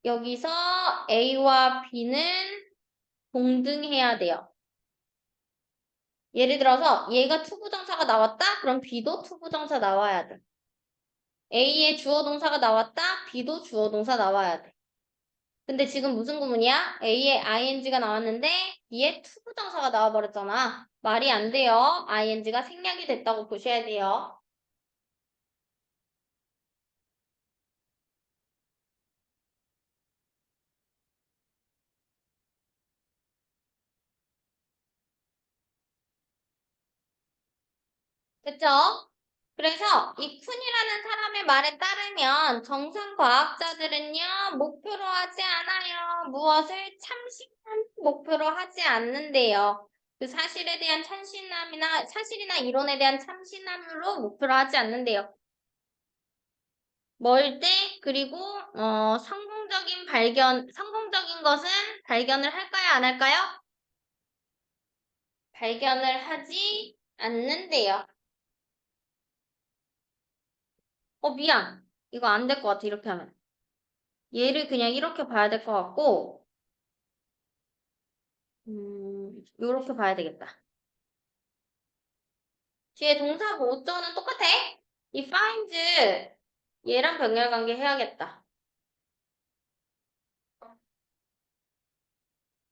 여기서 A와 B는 동등해야 돼요. 예를 들어서 얘가 투부정사가 나왔다? 그럼 B도 투부정사 나와야 돼. A의 주어 동사가 나왔다? B도 주어 동사 나와야 돼. 근데 지금 무슨 구문이야? A에 ing가 나왔는데 B에 투부정사가 나와버렸잖아. 말이 안 돼요. ing가 생략이 됐다고 보셔야 돼요. 됐죠? 그래서 이 쿤이라는 사람의 말에 따르면 정상 과학자들은요, 목표로 하지 않아요. 무엇을 참신한 목표로 하지 않는데요. 그 사실에 대한 참신함이나 사실이나 이론에 대한 참신함으로 목표로 하지 않는데요. 뭘 때, 그리고 성공적인 것은 발견을 할까요, 안 할까요? 발견을 하지 않는데요. 미안. 이거 안 될 것 같아, 이렇게 하면. 얘를 그냥 이렇게 봐야 될 것 같고, 요렇게 봐야 되겠다. 뒤에 동사 보조는 똑같아. 이 finds 얘랑 병렬 관계 해야겠다.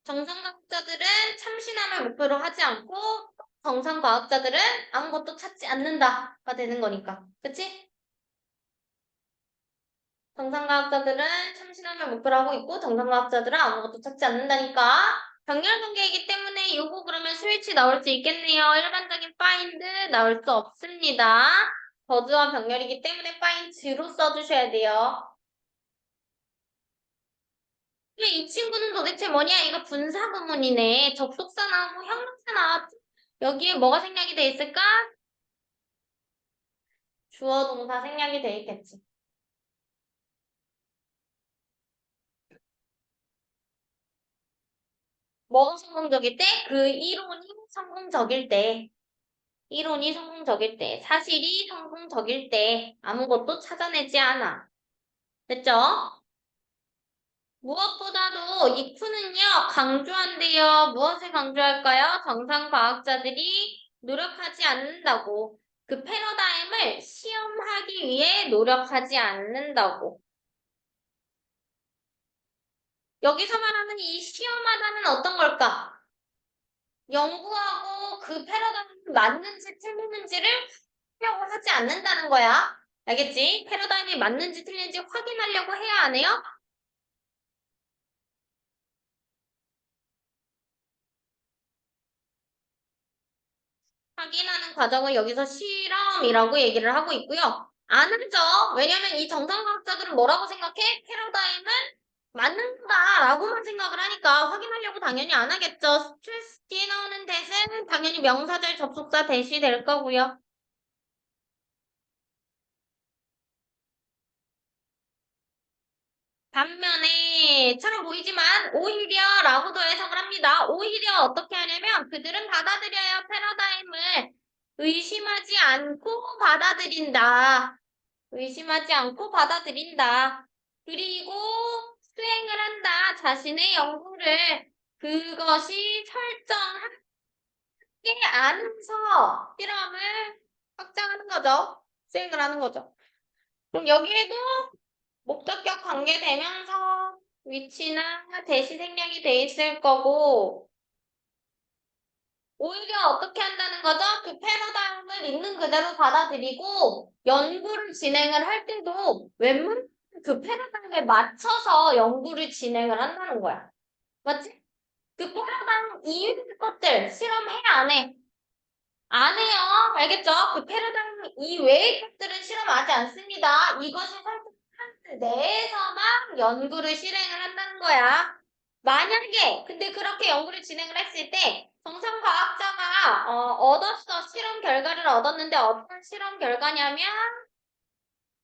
정상과학자들은 참신함을 목표로 하지 않고 정상과학자들은 아무것도 찾지 않는다가 되는 거니까. 그치? 정상과학자들은 참신함을 목표로 하고 있고 정상과학자들은 아무것도 찾지 않는다니까. 병렬 관계이기 때문에 요거 그러면 스위치 나올 수 있겠네요. 일반적인 find 나올 수 없습니다. 버즈와 병렬이기 때문에 find로 써주셔야 돼요. 근데 이 친구는 도대체 뭐냐? 이거 분사 구문이네. 접속사 나오고 형용사 나왔지. 여기에 뭐가 생략이 돼 있을까? 주어 동사 생략이 돼 있겠지. 뭐가 성공적일 때? 그 이론이 성공적일 때. 이론이 성공적일 때. 사실이 성공적일 때. 아무것도 찾아내지 않아. 됐죠? 무엇보다도 이 푸는요, 강조한대요. 무엇을 강조할까요? 정상 과학자들이 노력하지 않는다고. 그 패러다임을 시험하기 위해 노력하지 않는다고. 여기서 말하는 이 시험하다는 어떤 걸까? 연구하고 그 패러다임이 맞는지 틀리는지를 하려고 하지 않는다는 거야. 알겠지? 패러다임이 맞는지 틀리는지 확인하려고 해야 안 해요? 확인하는 과정을 여기서 실험이라고 얘기를 하고 있고요. 안 하죠. 왜냐면 이 정상과학자들은 뭐라고 생각해? 패러다임은 맞는 거다라고만 생각을 하니까 확인하려고 당연히 안 하겠죠. 스트레스 뒤에 나오는 대신 당연히 명사절 접속사 대시 될 거고요. 반면에 잘 보이지만 오히려라고도 해석을 합니다. 오히려 어떻게 하냐면 그들은 받아들여야 패러다임을 의심하지 않고 받아들인다. 의심하지 않고 받아들인다. 그리고 수행을 한다. 자신의 연구를 그것이 설정하게 안에서 실험을 확장하는 거죠. 수행을 하는 거죠. 그럼 여기에도 목적격 관계 대명사 위치나 대시 생략이 돼 있을 거고 오히려 어떻게 한다는 거죠? 그 패러다임을 있는 그대로 받아들이고 연구를 진행을 할 때도 웬만한 그 패러다임에 맞춰서 연구를 진행을 한다는 거야. 맞지? 그 패러다임 이외의 것들 실험해 안 해? 안 해요. 알겠죠? 그 패러다임 이외의 것들은 실험하지 않습니다. 이것이 설득한 내에서만 연구를 실행을 한다는 거야. 만약에 근데 그렇게 연구를 진행을 했을 때 정상과학자가 얻었어. 실험 결과를 얻었는데 어떤 실험 결과냐면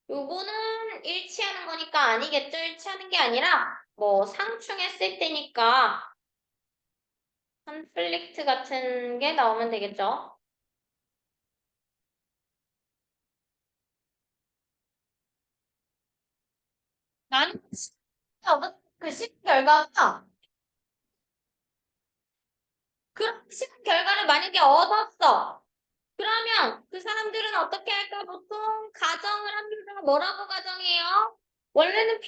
요거는 일치하는 거니까 아니겠죠. 일치하는 게 아니라 뭐 상충했을 때니까 컨플릭트 같은 게 나오면 되겠죠. 나는 그 실험 결과가 그런 실험 결과를 만약에 얻었어. 그러면 그 사람들은 어떻게 할까? 보통 가정을 합니다. 뭐라고 가정해요? 원래는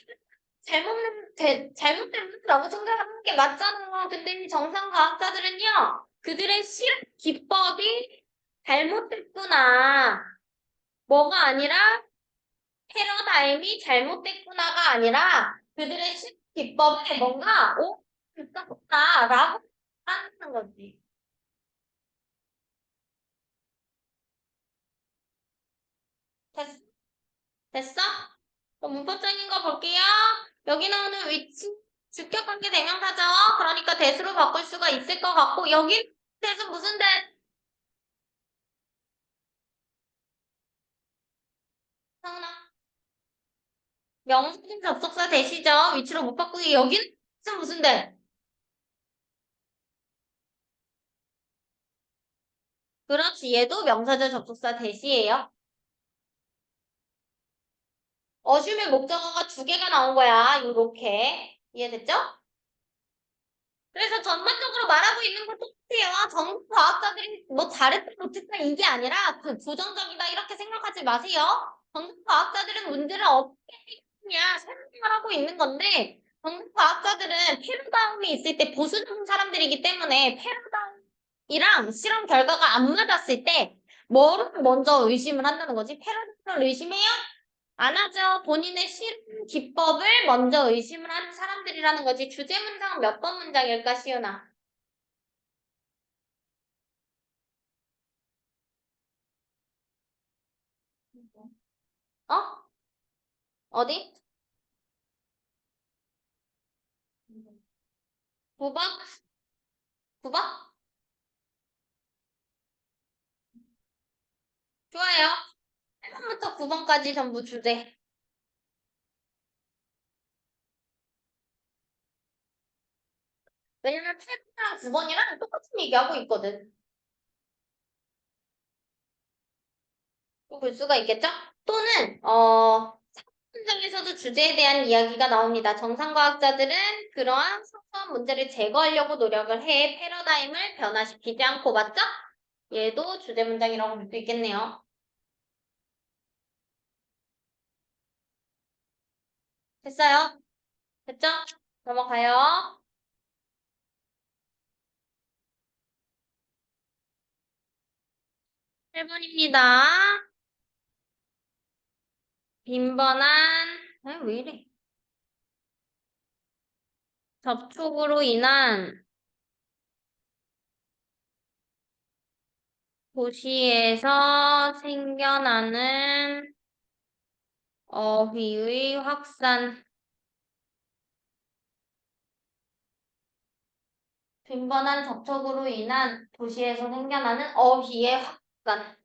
잘못된 루트라고 생각하는 게 맞잖아. 근데 이 정상과학자들은요, 그들의 실험 기법이 잘못됐구나. 뭐가 아니라 패러다임이 잘못됐구나가 아니라 그들의 실험 기법에 뭔가 있었구나라고 하는 거지. 됐어? 그럼 문법적인 거 볼게요. 여기 나오는 위치, 주격관계 대명사죠. 그러니까 대수로 바꿀 수가 있을 것 같고, 여기 대수 무슨 대? 성나 명사인 접속사 대시죠. 위치로 못 바꾸기. 여기는 대수 무슨 대? 그렇지. 얘도 명사절 접속사 대시예요. 어심의 목적어가 두 개가 나온 거야. 이렇게. 이해됐죠? 그래서 전반적으로 말하고 있는 건 똑같아요. 전 과학자들이 뭐 잘했다 못했다 이게 아니라 그 부정적이다 이렇게 생각하지 마세요. 전 과학자들은 문제를 어떻게 해결했냐 설명을 하고 있는 건데 전 과학자들은 패러다임이 있을 때 보수적인 사람들이기 때문에 패러다임이랑 실험 결과가 안 맞았을 때 뭐를 먼저 의심을 한다는 거지? 패러다임을 의심해요? 안 하죠. 본인의 실험 기법을 먼저 의심을 하는 사람들이라는 거지. 주제 문장은 몇 번 문장일까, 시윤아? 어? 어디? 9번? 9번? 좋아요. 1번부터 9번까지 전부 주제. 왜냐면 8번이랑 9번이랑 똑같은 얘기하고 있거든. 또 볼 수가 있겠죠? 또는, 문장에서도 주제에 대한 이야기가 나옵니다. 정상과학자들은 그러한 사소한 문제를 제거하려고 노력을 해 패러다임을 변화시키지 않고, 맞죠? 얘도 주제 문장이라고 볼 수 있겠네요. 됐어요? 됐죠? 넘어가요. 8번입니다. 빈번한, 왜 이래? 접촉으로 인한 도시에서 생겨나는 어휘의 확산. 빈번한 접촉으로 인한 도시에서 생겨나는 어휘의 확산.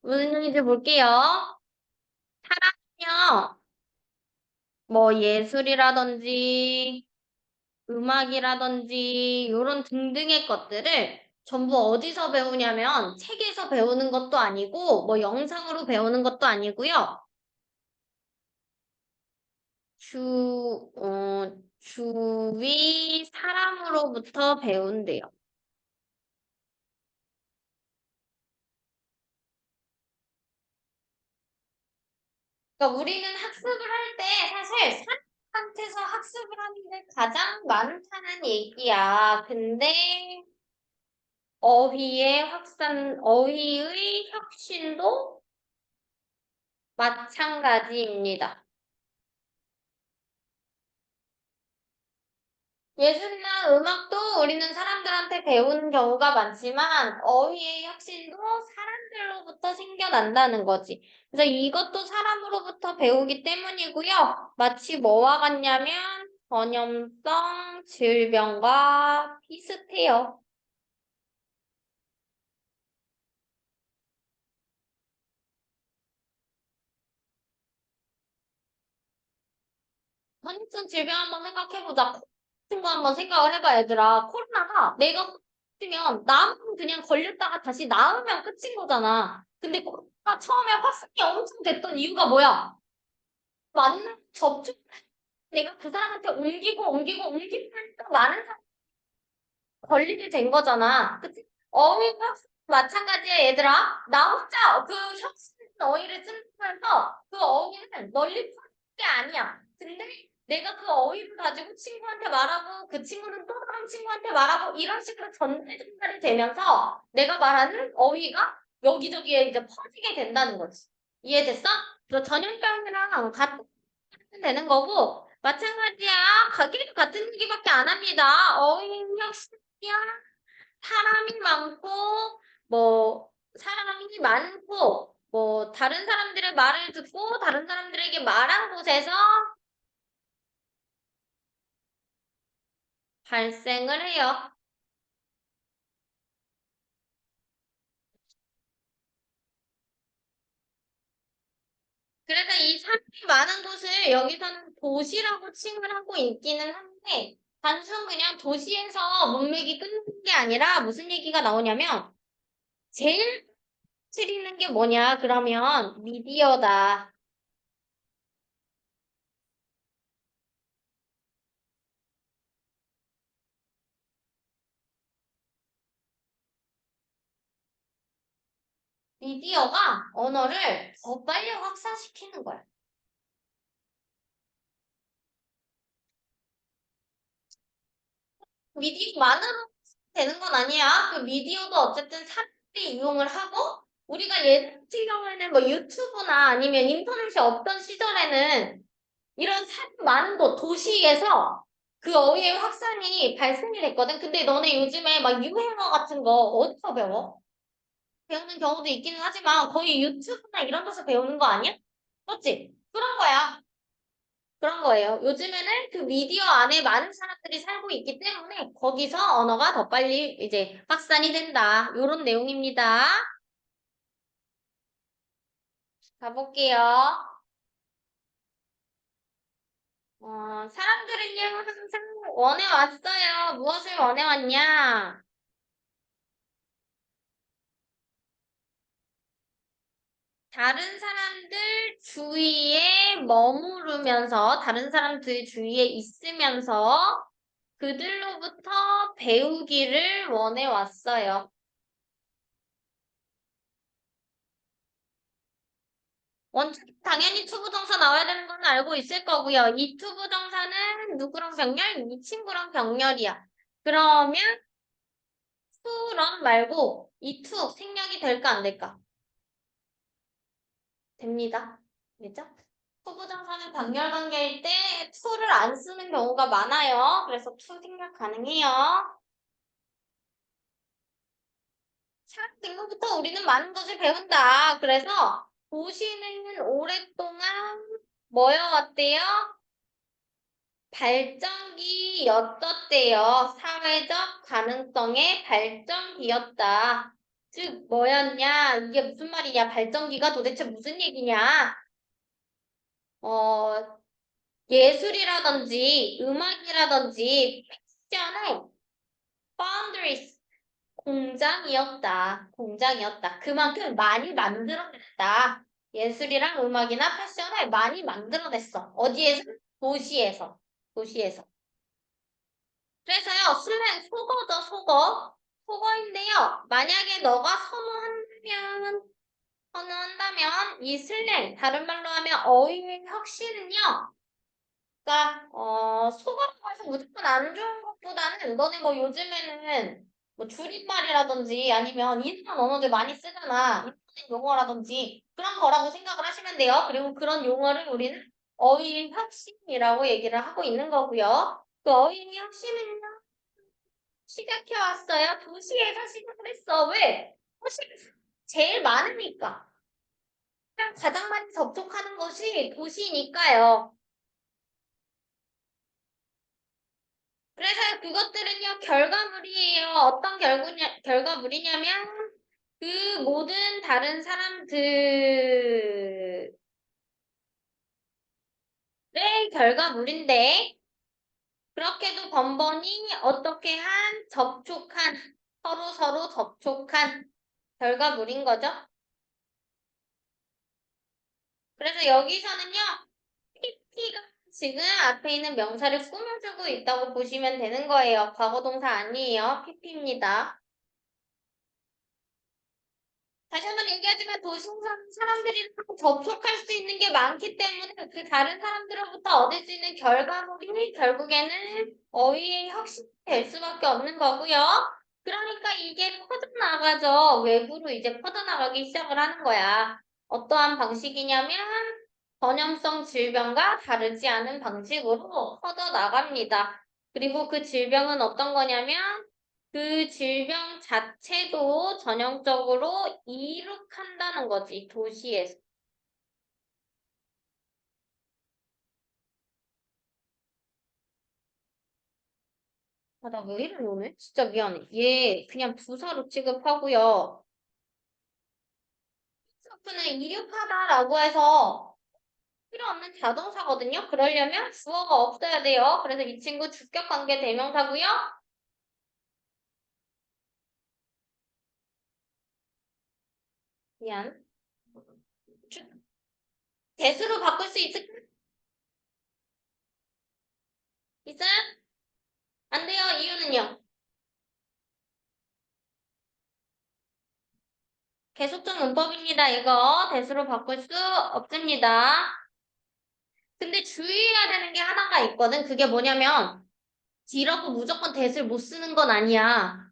무슨 얘기인지 볼게요. 사람은요, 뭐 예술이라든지 음악이라든지 이런 등등의 것들을 전부 어디서 배우냐면 책에서 배우는 것도 아니고 뭐 영상으로 배우는 것도 아니고요. 주위 사람으로부터 배운대요. 그러니까 우리는 학습을 할 때 사실 사람한테서 학습을 하는 게 가장 많다는 얘기야. 근데 어휘의 혁신도 마찬가지입니다. 예술이나 음악도 우리는 사람들한테 배우는 경우가 많지만 어휘의 혁신도 사람들로부터 생겨난다는 거지. 그래서 이것도 사람으로부터 배우기 때문이고요. 마치 뭐와 같냐면 전염성 질병과 비슷해요. 전염성 질병 한번 생각해보자. 코로나 같은 거 한번 생각을 해봐, 얘들아. 코로나가 내가 걸렸으면 나만 그냥 걸렸다가 다시 나으면 끝인 거잖아. 근데 코로나가 처음에 확산이 엄청 됐던 이유가 뭐야? 많은 접촉, 내가 그 사람한테 옮기고 하니까 많은 사람이 걸리게 된 거잖아. 그치? 어휘가 마찬가지야, 얘들아. 나 혼자 그 혁신 어휘를 쓰면서 그 어휘는 널리 퍼진 게 아니야. 근데 내가 그 어휘를 가지고 친구한테 말하고 그 친구는 또 다른 친구한테 말하고 이런 식으로 전달이 되면서 내가 말하는 어휘가 여기저기에 이제 퍼지게 된다는 거지. 이해됐어? 너 전염병이랑 같은 되는 거고, 마찬가지야. 가게도 같은 얘기밖에 안 합니다. 어휘역시야. 사람이 많고, 사람이 많고, 다른 사람들의 말을 듣고, 다른 사람들에게 말한 곳에서 발생을 해요. 그래서 이 사람이 많은 곳을 여기서는 도시라고 칭을 하고 있기는 한데, 단순 그냥 도시에서 문맥이 끊는 게 아니라 무슨 얘기가 나오냐면, 제일 치리는 게 뭐냐, 그러면 미디어다. 미디어가 언어를 더 빨리 확산시키는 거야. 미디어만으로 되는 건 아니야. 그 미디어도 어쨌든 사람들이 이용을 하고 우리가 예전 같은 경우에는 뭐 유튜브나 아니면 인터넷이 없던 시절에는 이런 사람 많은 곳 도시에서 그 어휘의 확산이 발생이 됐거든. 근데 너네 요즘에 막 유행어 같은 거 어디서 배워? 배우는 경우도 있기는 하지만 거의 유튜브나 이런 데서 배우는 거 아니야? 맞지? 그런 거야. 그런 거예요. 요즘에는 그 미디어 안에 많은 사람들이 살고 있기 때문에 거기서 언어가 더 빨리 이제 확산이 된다. 요런 내용입니다. 가볼게요. 사람들은요, 항상 원해왔어요. 무엇을 원해왔냐? 다른 사람들 주위에 머무르면서, 다른 사람들 주위에 있으면서 그들로부터 배우기를 원해왔어요. 당연히 투부정사 나와야 되는 건 알고 있을 거고요. 이 투부정사는 누구랑 병렬? 이 친구랑 병렬이야. 그러면 투런 말고 이 투 생략이 될까 안 될까? 됩니다. 됐죠? 투부정사는 병렬 관계일 때 투를 안 쓰는 경우가 많아요. 그래서 투 생략 가능해요. 차 등급부터 우리는 많은 것을 배운다. 그래서 도시는 오랫동안 뭐여왔대요? 발전기였었대요. 사회적 가능성의 발전기였다. 즉, 뭐였냐? 이게 무슨 말이냐? 발전기가 도대체 무슨 얘기냐? 어, 예술이라든지 음악이라든지 패션의 boundaries, 공장이었다. 공장이었다. 그만큼 많이 만들어냈다. 예술이랑 음악이나 패션을 많이 만들어냈어. 어디에서? 도시에서. 도시에서. 그래서요, 슬랭 속어죠, 속어. 속어인데요. 만약에 너가 선호한다면, 이 슬랭, 다른 말로 하면 어휘의 혁신은요, 그러니까, 속어라고 해서 무조건 안 좋은 것보다는, 너네 뭐 요즘에는 뭐 줄임말이라든지 아니면 인터넷 언어들 많이 쓰잖아. 인터넷 용어라든지 그런 거라고 생각을 하시면 돼요. 그리고 그런 용어를 우리는 어휘의 혁신이라고 얘기를 하고 있는 거고요. 그 어휘의 혁신은요, 시작해왔어요. 도시에서 시작을 했어. 왜? 도시가 제일 많으니까. 가장 많이 접촉하는 것이 도시니까요. 그래서 그것들은요, 결과물이에요. 어떤 결과물이냐면, 그 모든 다른 사람들의 결과물인데, 그렇게도 번번이 어떻게 서로 접촉한 결과물인 거죠. 그래서 여기서는요, PP가 지금 앞에 있는 명사를 꾸며주고 있다고 보시면 되는 거예요. 과거동사 아니에요. PP입니다. 다시 한번 얘기하지만 도시에 사는 사람들이 접촉할 수 있는 게 많기 때문에 그 다른 사람들로부터 얻을 수 있는 결과물이 결국에는 어휘의 혁신이 될 수밖에 없는 거고요. 그러니까 이게 퍼져나가죠. 외부로 이제 퍼져나가기 시작을 하는 거야. 어떠한 방식이냐면 전염성 질병과 다르지 않은 방식으로 퍼져나갑니다. 그리고 그 질병은 어떤 거냐면 그 질병 자체도 전형적으로 이룩한다는 거지, 도시에서. 아, 나 왜 이래, 오늘? 진짜 미안해. 얘 그냥 부사로 취급하고요. 스는 이륙하다라고 해서 필요 없는 자동사거든요. 그러려면 주어가 없어야 돼요. 그래서 이 친구 주격 관계 대명사고요. 미안. 대수로 바꿀 수 있어요? 안 돼요. 이유는요? 계속적 문법입니다. 이거 대수로 바꿀 수 없습니다. 근데 주의해야 되는 게 하나가 있거든. 그게 뭐냐면 D라고 무조건 대수를 못 쓰는 건 아니야.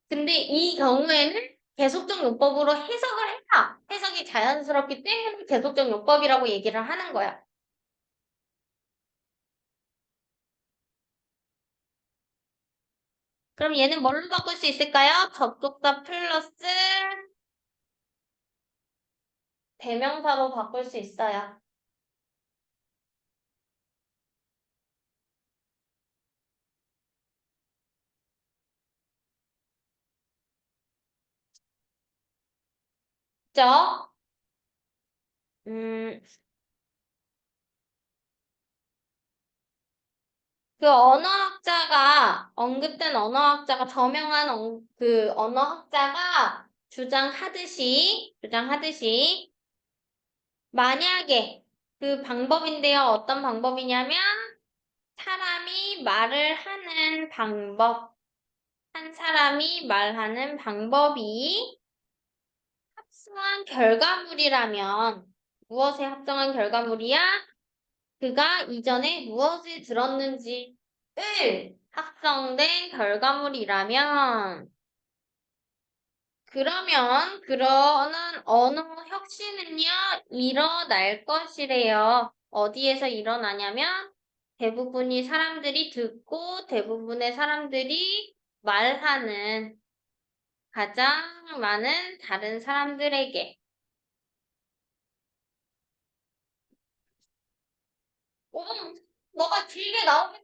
근데 이 경우에는 계속적 용법으로 해석을 해야 해석이 자연스럽기 때문에 계속적 용법이라고 얘기를 하는 거야. 그럼 얘는 뭘로 바꿀 수 있을까요? 접속사 플러스 대명사로 바꿀 수 있어요. 그죠? 음, 그 언어학자가 언급된 언어학자가 저명한 그 언어학자가 주장하듯이 만약에 그 방법인데요. 어떤 방법이냐면 사람이 말을 하는 방법, 한 사람이 말하는 방법이 합성한 결과물이라면 무엇에 합성한 결과물이야? 그가 이전에 무엇을 들었는지를 합성된 결과물이라면 그러면 그러는 언어 혁신은요 일어날 것이래요. 어디에서 일어나냐면 대부분이 사람들이 듣고 대부분의 사람들이 말하는 가장 많은 다른 사람들에게 어, 너가 길게 나오겠지?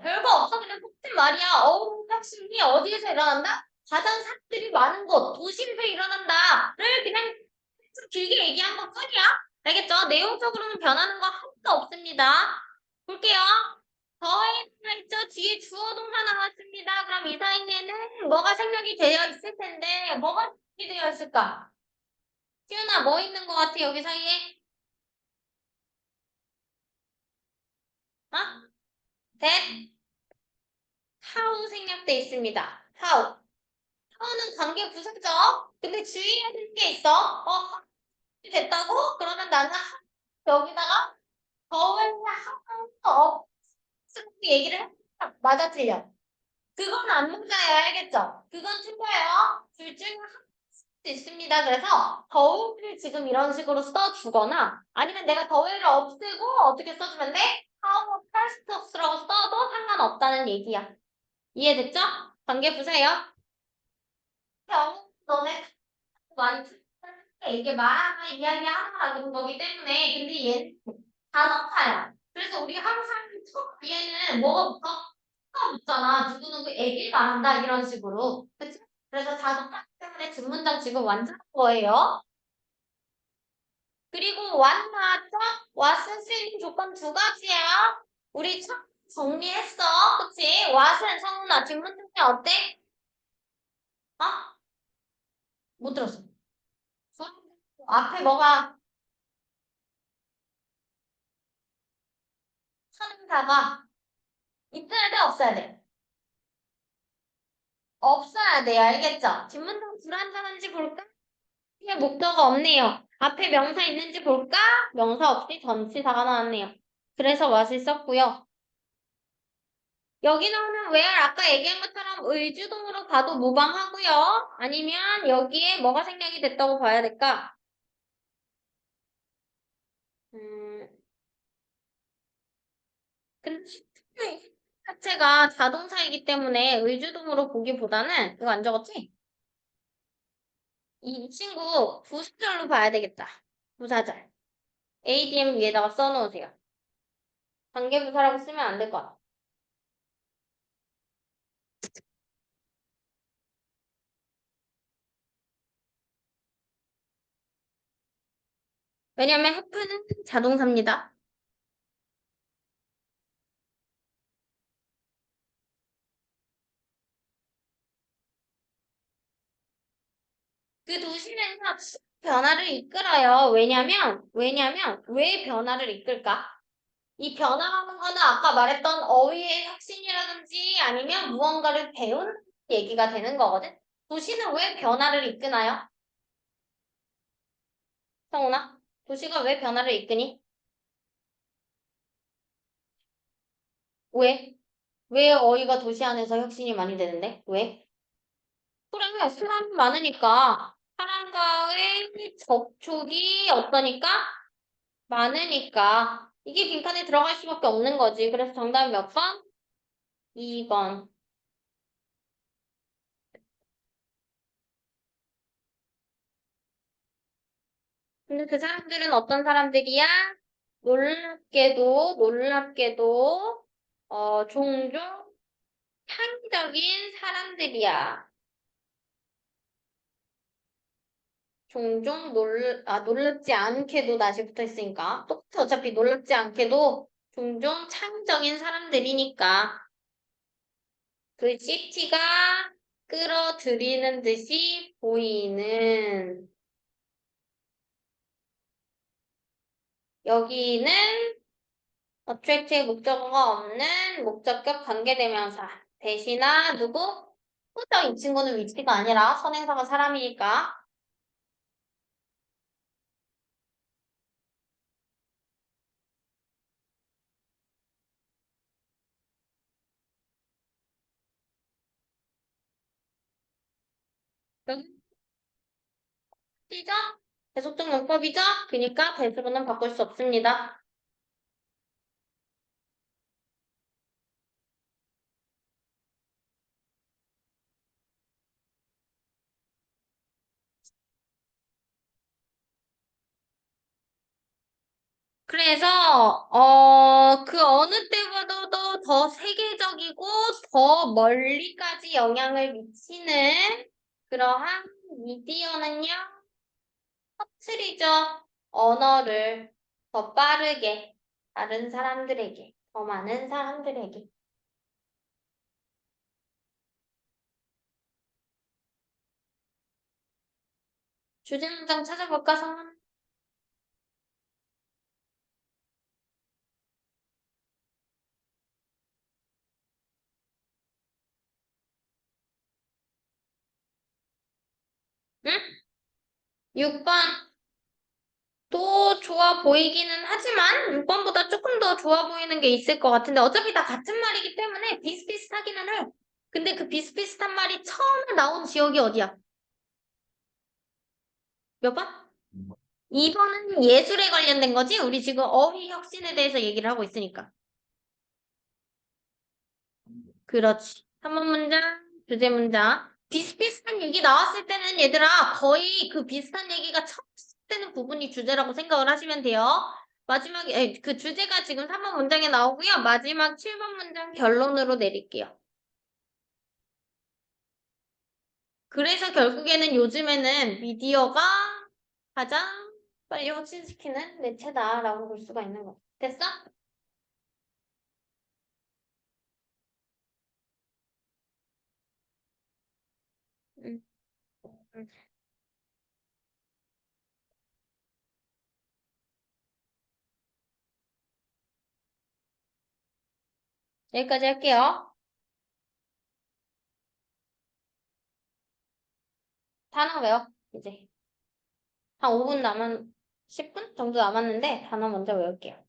별거 없어. 그냥 속된 말이야. 혁신이 어디에서 일어난다? 가장 사람들이 많은 곳, 도시에서 일어난다를 그냥 좀 길게 얘기한 것 뿐이야. 알겠죠? 내용적으로는 변하는 거 하나도 없습니다. 볼게요. 더해가 있죠? 뒤에 주어 동사 나왔습니다. 그럼 이 사이에는 뭐가 생략이 되어 있을 텐데 뭐가 생략이 되어 있을까? 시윤아 뭐 있는 것 같아 여기 사이에? 어? that, how 생략돼 있습니다. how. how는 관계 부사죠? 근데 주의해야 되는 게 있어. 됐다고? 그러면 나는 여기다가 더할 how 얘기를 해. 맞아 틀려. 그건 안 맞아요. 알겠죠? 그건 틀려요. 둘 중에 수 있습니다. 그래서 더울을 지금 이런 식으로 써주거나 아니면 내가 더울을 없애고 어떻게 써주면 돼? How first of라고 써도 상관없다는 얘기야. 이해됐죠? 관계 부사예요. 너네 많이 틀리니까 이게 말하면 이야기하는 거기 때문에 근데 얘는 자동차야. 그래서 우리 항상 첫 뒤에는 뭐가 붙어? 가 붙잖아. 누구누구 애기 말한다 이런 식으로. 그치? 그래서 자동차 때문에 뒷문장 지금 완전한 거예요. 그리고 완 나왔죠? 왓은 쓰인 조건 두 가지야. 우리 첫 정리했어. 그치? 왓은 성훈아 뒷문장이 어때? 어? 못 들었어. 앞에 뭐가 선행사가 있어야 돼 없어야 돼? 없어야 돼요. 알겠죠? 뒷문장 불완전한지 볼까? 이게 목적어 없네요. 앞에 명사 있는지 볼까? 명사 없이 전치사가 나왔네요. 그래서 what을 썼고요. 여기 나오는 where 아까 얘기한 것처럼 의주동으로 가도 무방하고요. 아니면 여기에 뭐가 생략이 됐다고 봐야 될까? 자체가 자동사이기 때문에 의주동으로 보기보다는 이거 안 적었지? 이 친구 부사절로 봐야 되겠다. 부사절. ADM 위에다가 써놓으세요. 관계부사라고 쓰면 안 될 것 같아. 왜냐면 have는 자동사입니다. 그 도시는요, 변화를 이끌어요. 왜냐면 왜 변화를 이끌까? 이 변화라는 거는 아까 말했던 어휘의 혁신이라든지 아니면 무언가를 배운 얘기가 되는 거거든. 도시는 왜 변화를 이끄나요? 성훈아, 도시가 왜 변화를 이끄니? 왜? 왜 어휘가 도시 안에서 혁신이 많이 되는데? 왜? 그래, 사람이 많으니까. 사람과의 접촉이 어떠니까? 많으니까. 이게 빈칸에 들어갈 수밖에 없는 거지. 그래서 정답이 몇 번? 2번. 근데 그 사람들은 어떤 사람들이야? 놀랍게도, 종종 창의적인 사람들이야. 종종 놀랍지 않게도 낫이 붙어 있으니까. 똑같아. 어차피 놀랍지 않게도 종종 창의적인 사람들이니까. 그 CT가 끌어들이는 듯이 보이는. 여기는 어트랙트의 목적어가 없는 목적격 관계대명사. 대신아 누구? 후적 이 친구는 위치가 아니라 선행사가 사람이니까. 여기 죠 대속적 용법이죠? 그러니까 대수로는 바꿀 수 없습니다. 그래서 그 어느 때보다도 더 세계적이고 더 멀리까지 영향을 미치는 그러한 미디어는요. 퍼뜨리죠. 언어를 더 빠르게 다른 사람들에게 더 많은 사람들에게 주제 문장 찾아볼까 성은? 응? 6번 또 좋아 보이기는 하지만 6번보다 조금 더 좋아 보이는 게 있을 것 같은데 어차피 다 같은 말이기 때문에 비슷비슷하기는 해. 근데 그 비슷비슷한 말이 처음에 나온 지역이 어디야? 몇 번? 2번은 예술에 관련된 거지? 우리 지금 어휘 혁신에 대해서 얘기를 하고 있으니까. 그렇지. 3번 문장, 주제 문장. 비슷비슷한 얘기 나왔을 때는 얘들아 거의 그 비슷한 얘기가 처음 시작되는 부분이 주제라고 생각을 하시면 돼요. 마지막에 그 주제가 지금 3번 문장에 나오고요. 마지막 7번 문장 결론으로 내릴게요. 그래서 결국에는 요즘에는 미디어가 가장 빨리 확신시키는 매체다라고 볼 수가 있는 거. 됐어? 응, 응. 여기까지 할게요. 단어 외워, 이제. 한 5분 10분 정도 남았는데 단어 먼저 외울게요.